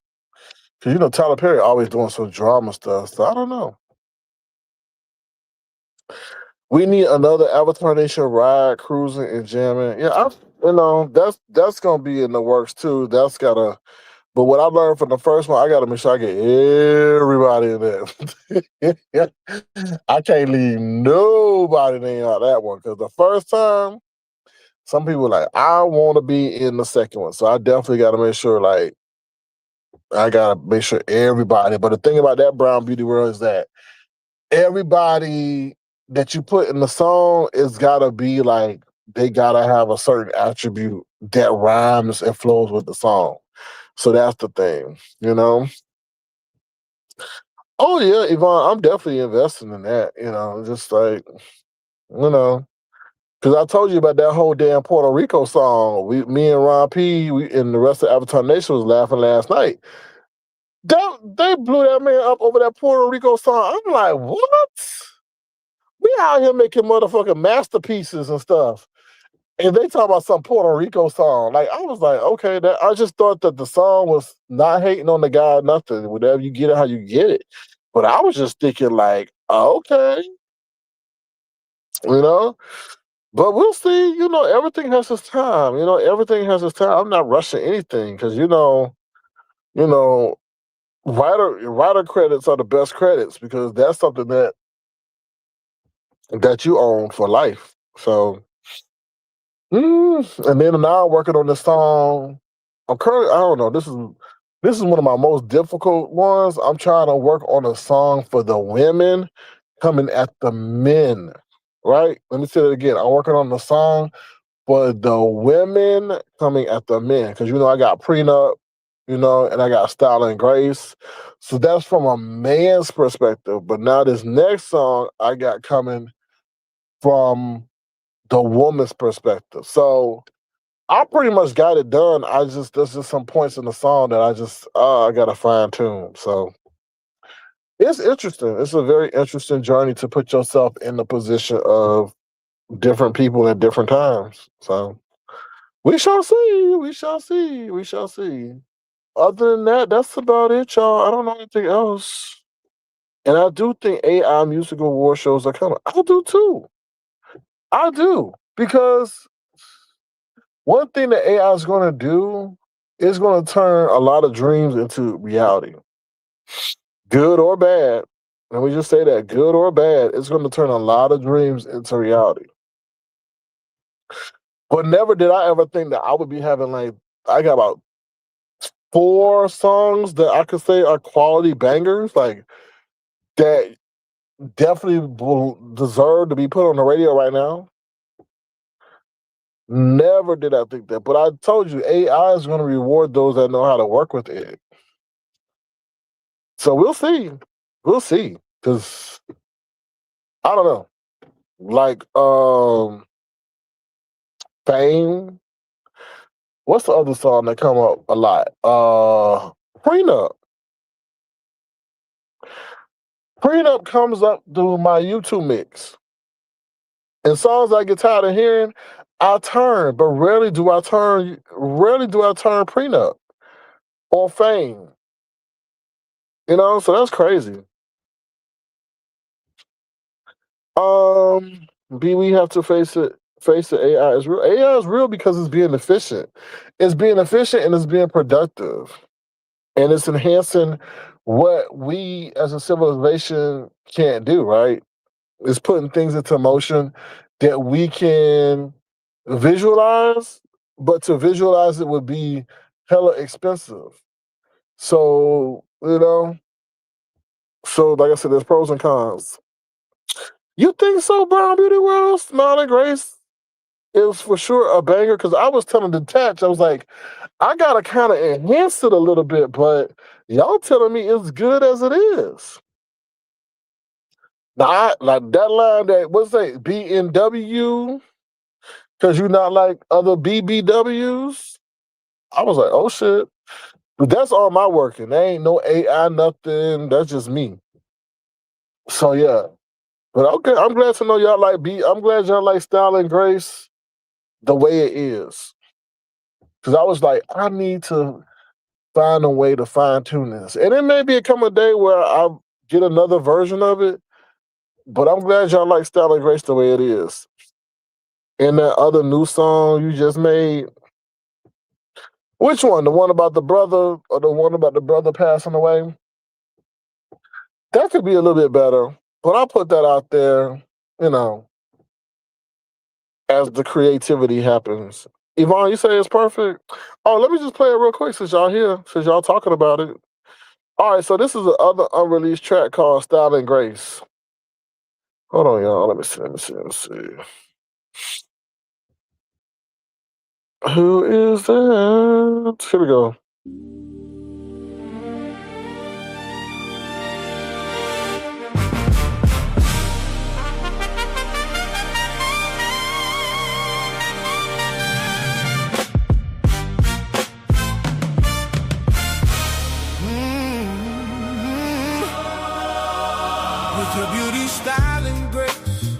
Because, you know, Tyler Perry always doing some drama stuff. So I don't know. We need another Avatar Nation ride, cruising and jamming. Yeah, that's going to be in the works too. But what I learned from the first one, I got to make sure I get everybody in there. I can't leave nobody in on that one. Because the first time, some people were like, I want to be in the second one. So I definitely got to make sure, like, I got to make sure everybody. But the thing about that Brown Beauty World is that everybody that you put in the song is got to be like, they got to have a certain attribute that rhymes and flows with the song. So that's the thing, you know? Oh, yeah, Yvonne, I'm definitely investing in that, you know, just like, you know. Because I told you about that whole damn Puerto Rico song. Me and Ron P, and the rest of Avatar Nation was laughing last night. They blew that man up over that Puerto Rico song. I'm like, what? We out here making motherfucking masterpieces and stuff. And they talk about some Puerto Rico song. Like, I was like, okay, I just thought that the song was not hating on the guy, nothing. Whatever you get it, how you get it. But I was just thinking, like, okay, you know? But we'll see. You know, everything has its time. You know, everything has its time. I'm not rushing anything because, writer credits are the best credits because that's something that you own for life. So, and then now I'm working on this song. I'm currently, I don't know. This is one of my most difficult ones. I'm trying to work on a song for the women coming at the men. Right? Let me say that again. I'm working on the song for the women coming at the men because I got Prenup, and I got Style and Grace. So that's from a man's perspective. But now this next song I got coming from the woman's perspective. So I pretty much got it done. There's just some points in the song that I gotta fine tune. So it's interesting. It's a very interesting journey to put yourself in the position of different people at different times. So we shall see. We shall see. We shall see. Other than that, that's about it, y'all. I don't know anything else. And I do think AI music award shows are coming. I do too. I do. Because one thing that AI is going to do is going to turn a lot of dreams into reality. Good or bad. Let me just say that, good or bad, it's going to turn a lot of dreams into reality. But never did I ever think that I would be having I got about 4 songs that I could say are quality bangers, that definitely will deserve to be put on the radio right now. Never did I think that. But I told you, AI is going to reward those that know how to work with it. So we'll see. We'll see. Because, I don't know. Fame. What's the other song that come up a lot? Prenup. Prenup comes up through my YouTube mix. And songs I get tired of hearing, I turn, but rarely do I turn Prenup or Fame. So that's crazy. We have to face it. AI is real. AI is real because it's being efficient. It's being efficient and it's being productive. And it's enhancing what we as a civilization can't do, right? It's putting things into motion that we can visualize, but to visualize it would be hella expensive. So, like I said, there's pros and cons. You think so, Brown Beauty World? Smile and Grace is for sure a banger because I was telling Detach, I was like, I gotta kind of enhance it a little bit, but y'all telling me it's good as it is. Now, like that line that what's that BNW because you're not like other BBWs. I was like, oh shit, but that's all my working. There ain't no AI nothing. That's just me. So yeah, but okay, I'm glad to know y'all like I'm glad y'all like Style and Grace the way it is. Because I was like, I need to find a way to fine tune this. And it may be come a day where I get another version of it, but I'm glad y'all like Style and Grace the way it is. And that other new song you just made, which one? The one about the brother or the one about the brother passing away? That could be a little bit better, but I'll put that out there, as the creativity happens. Yvonne, you say it's perfect? Oh, let me just play it real quick since y'all here, since y'all talking about it. All right, so this is the other unreleased track called Style and Grace. Hold on, y'all. Let me see. Who is that? Here we go. With your beauty, style, and grace,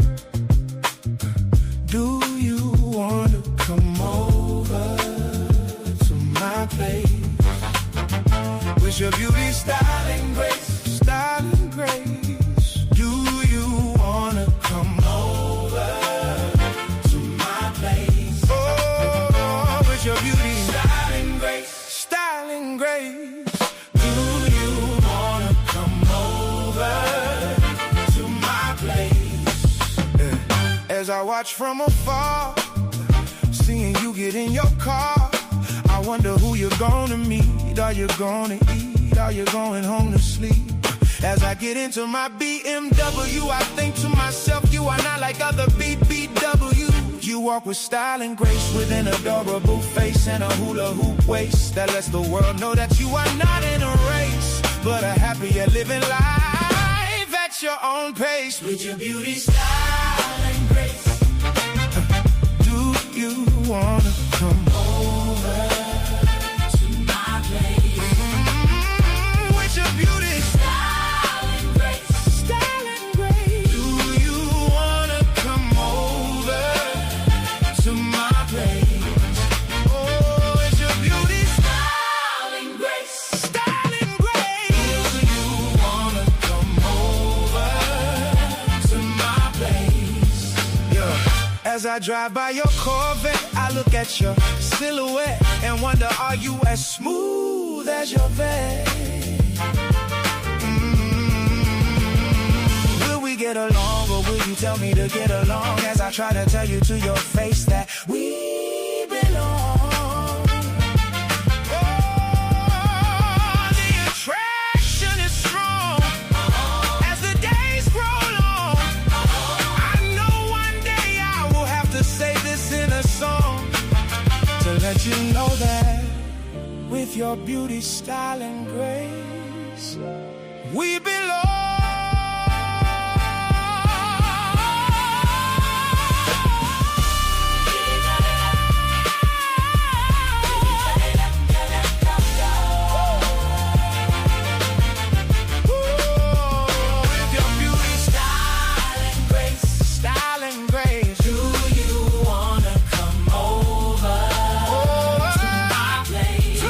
do you wanna come over to my place? With your beauty, style, and grace, do you wanna come over to my place? Oh, with your beauty, style, and grace, do you wanna come over to my place? As I watch from afar, seeing you get in your car, I wonder who you're gonna meet. Are you gonna eat? Are you going home to sleep? As I get into my BMW, I think to myself, you are not like other BBWs. You walk with style and grace, with an adorable face and a hula hoop waist that lets the world know that you are not in a race, but a happier living life at your own pace. With your beauty, style, and grace, do you wanna come over to my place? With your beauty, style, and grace, do you wanna come over to my place? Oh, it's your beauty, style, and grace, do you wanna come over to my place? Yeah. As I drive by your Corvette, I look at your silhouette and wonder, are you as smooth as your vet? Will we get along, or will you tell me to get along? As I try to tell you to your face that we belong. Oh, the attraction is strong as the days grow long. I know one day I will have to say this in a song to let you know that with your beauty, style, and grace, we belong. With your beauty, style, and grace, do you wanna come over to my place?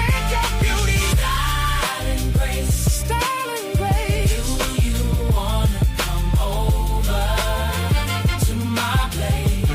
With your beauty, style, and grace, do you wanna come over to my place?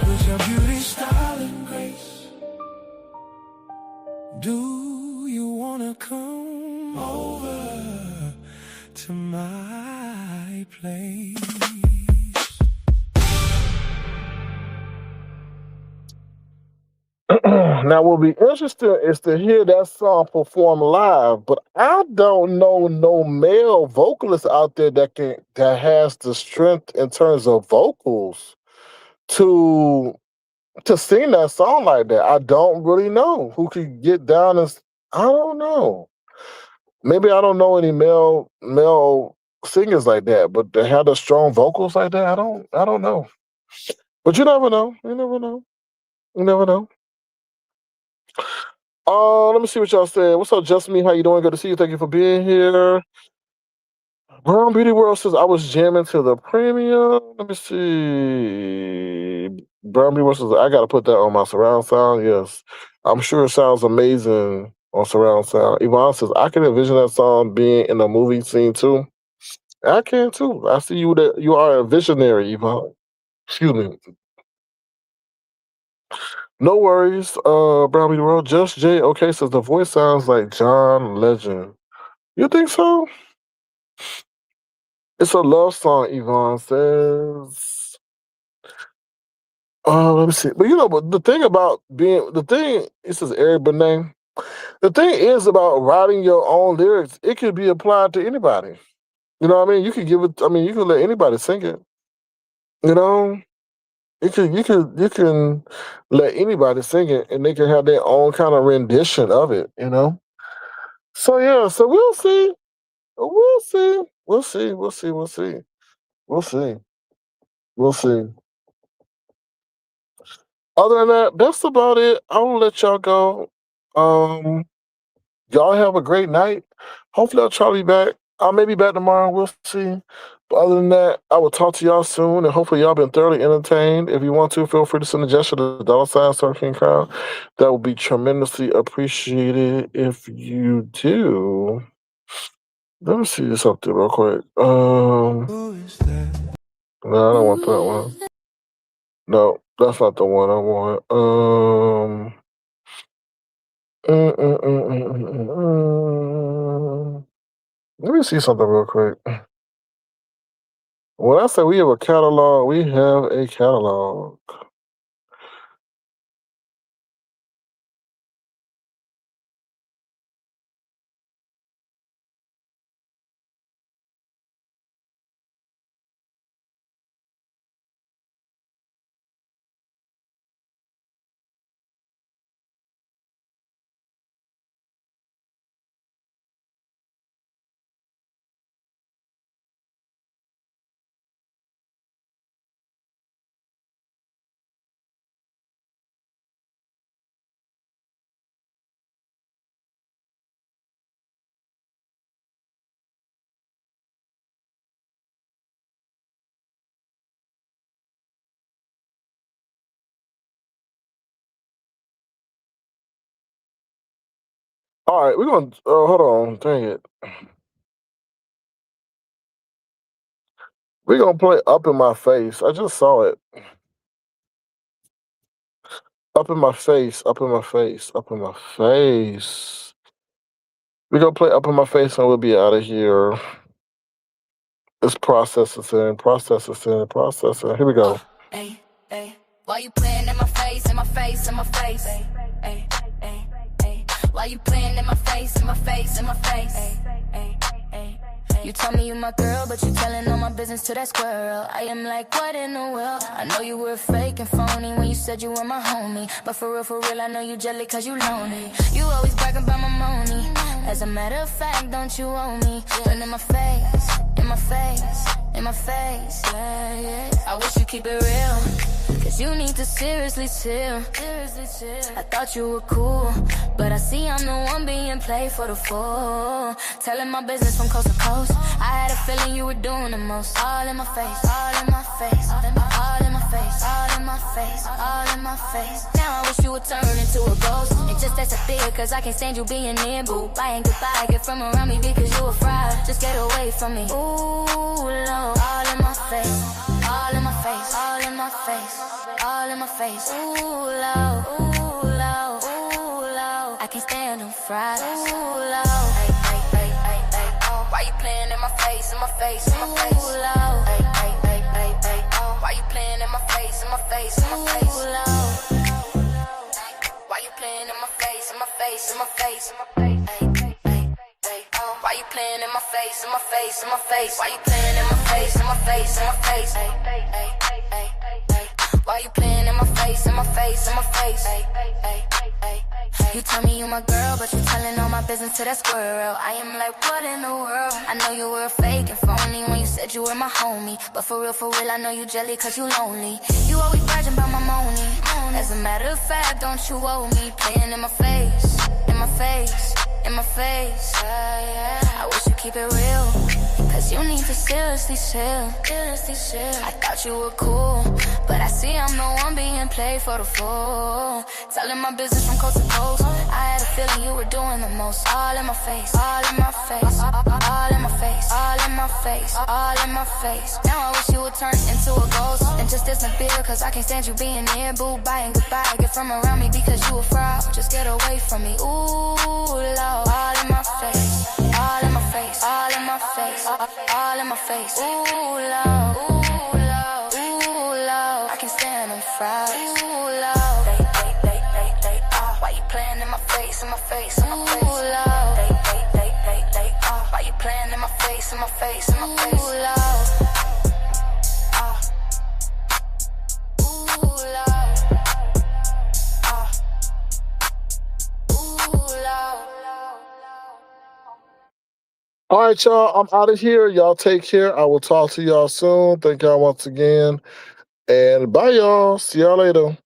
With your beauty, style, and grace, do you wanna come over to my place? Now, what will be interesting is to hear that song performed live, but I don't know no male vocalist out there that has the strength in terms of vocals to sing that song like that. I don't really know who could get down I don't know. Maybe I don't know any male singers like that, but they have the strong vocals like that. I don't know. But you never know. You never know. You never know. Let me see what y'all said. What's up, Just Me? How you doing? Good to see you. Thank you for being here. Brown Beauty World says I was jamming to the premium. Let me see. Brown Beauty World says I gotta put that on my surround sound. Yes. I'm sure it sounds amazing on surround sound. Yvonne says I can envision that song being in a movie scene too. I can too. I see you that you are a visionary, Yvonne. Excuse me. No worries, Brown Beauty World. Just J. Okay, says the voice sounds like John Legend. You think so? It's a love song, Yvonne says. Let me see. But but the thing about it says Eric Benet. The thing is about writing your own lyrics, it could be applied to anybody. You know what I mean? You could give it. I mean, you could let anybody sing it. You know, you can let anybody sing it, and they can have their own kind of rendition of it. You know. So yeah, so we'll see. We'll see. We'll see. We'll see. We'll see. We'll see. We'll see. Other than that, that's about it. I'll let y'all go. Y'all have a great night. Hopefully, I'll try to be back. I may be back tomorrow. We'll see. But other than that, I will talk to y'all soon, and hopefully, y'all been thoroughly entertained. If you want to, feel free to send a gesture to the $ Surfing Crowd. That would be tremendously appreciated if you do. Let me see this up there real quick. Who is that? No, I don't want that one. No, that's not the one I want. Let me see something real quick. When I say we have a catalog, we have a catalog. All right, we're gonna hold on. Dang it. We're gonna play "Up in My Face." I just saw it. Up in my face. Up in my face. Up in my face. We're gonna play "Up in My Face" and we'll be out of here. It's processing, processing, processing. Here we go. Hey, hey, why you playing in my face, in my face, in my face? Hey, hey, hey, hey, why you playing in my face, in my face, in my face? Hey, hey, hey, you tell me you my girl, but you telling all my business to that squirrel. I am like, what in the world? I know you were fake and phony when you said you were my homie, but for real, I know you jelly cause you lonely. You always bragging about my money. As a matter of fact, don't you owe me? But in my face, in my face, in my face, yeah, yeah. I wish you keep it real, cause you need to seriously chill. I thought you were cool, but I see I'm the one being played for the fool. Telling my business from coast to coast. I had a feeling you were doing the most. All in my face, all in my face, all in my face, all in my face, all in my face. Now I wish you would turn into a ghost and just disappear, cause I can't stand you being near. Boo, bye and goodbye, get from around me because you a fraud. Just get away from me. Ooh, Lord, all in my face, all in my face, all in my face, all in my face. Ooh, Lord, ooh, Lord, ooh, Lord, I can't stand them fries. Ooh, Lord, hey, hey, hey, hey, hey, oh. Why you playing in my face, in my face, in my face? Ooh, Lord, hey, hey, hey, hey, hey, oh. Why you playing in my face, in my face, in my face? Ooh, Lord, why you playing in my face, in my face, in my face, in my face? Hey, hey, hey, oh. Why you playing in my face, in my face, in my face? Why you playing in my face, in my face, in my face? Hey, hey, hey, hey, hey. Why you playing in my face, in my face, in my face? Hey, hey, hey, hey. You tell me you my girl, but you telling all my business to that squirrel. I am like, what in the world? I know you were fake and phony when you said you were my homie, but for real, I know you jelly cause you lonely. You always bragging about my money. As a matter of fact, don't you owe me? Playing in my face, in my face, in my face, yeah, yeah. I wish you keep it real, cause you need to seriously chill. I thought you were cool, but I see I'm the one being played for the fool. Telling my business from coast to coast. I had a feeling you were doing the most. All in my face, all in my face, all in my face, all in my face, all in my face. Now I wish you would turn into a ghost and just disappear, cause I can't stand you being near. Boo, bye and goodbye, get from around me because you a fraud. Just get away from me. Ooh, Lord, all in my face, all in my face, all in my face, all in my face. Ooh, Lord, ooh, Lord, ooh, Lord, I can't stand them fries. Ooh, Lord, why you playing in my face, face, in my face, in my face. Why you playing in my face, in my face, in my face? Ooh, love. Ooh, love. Ooh, love. All right, y'all. I'm out of here. Y'all take care. I will talk to y'all soon. Thank y'all once again. And bye, y'all. See y'all later.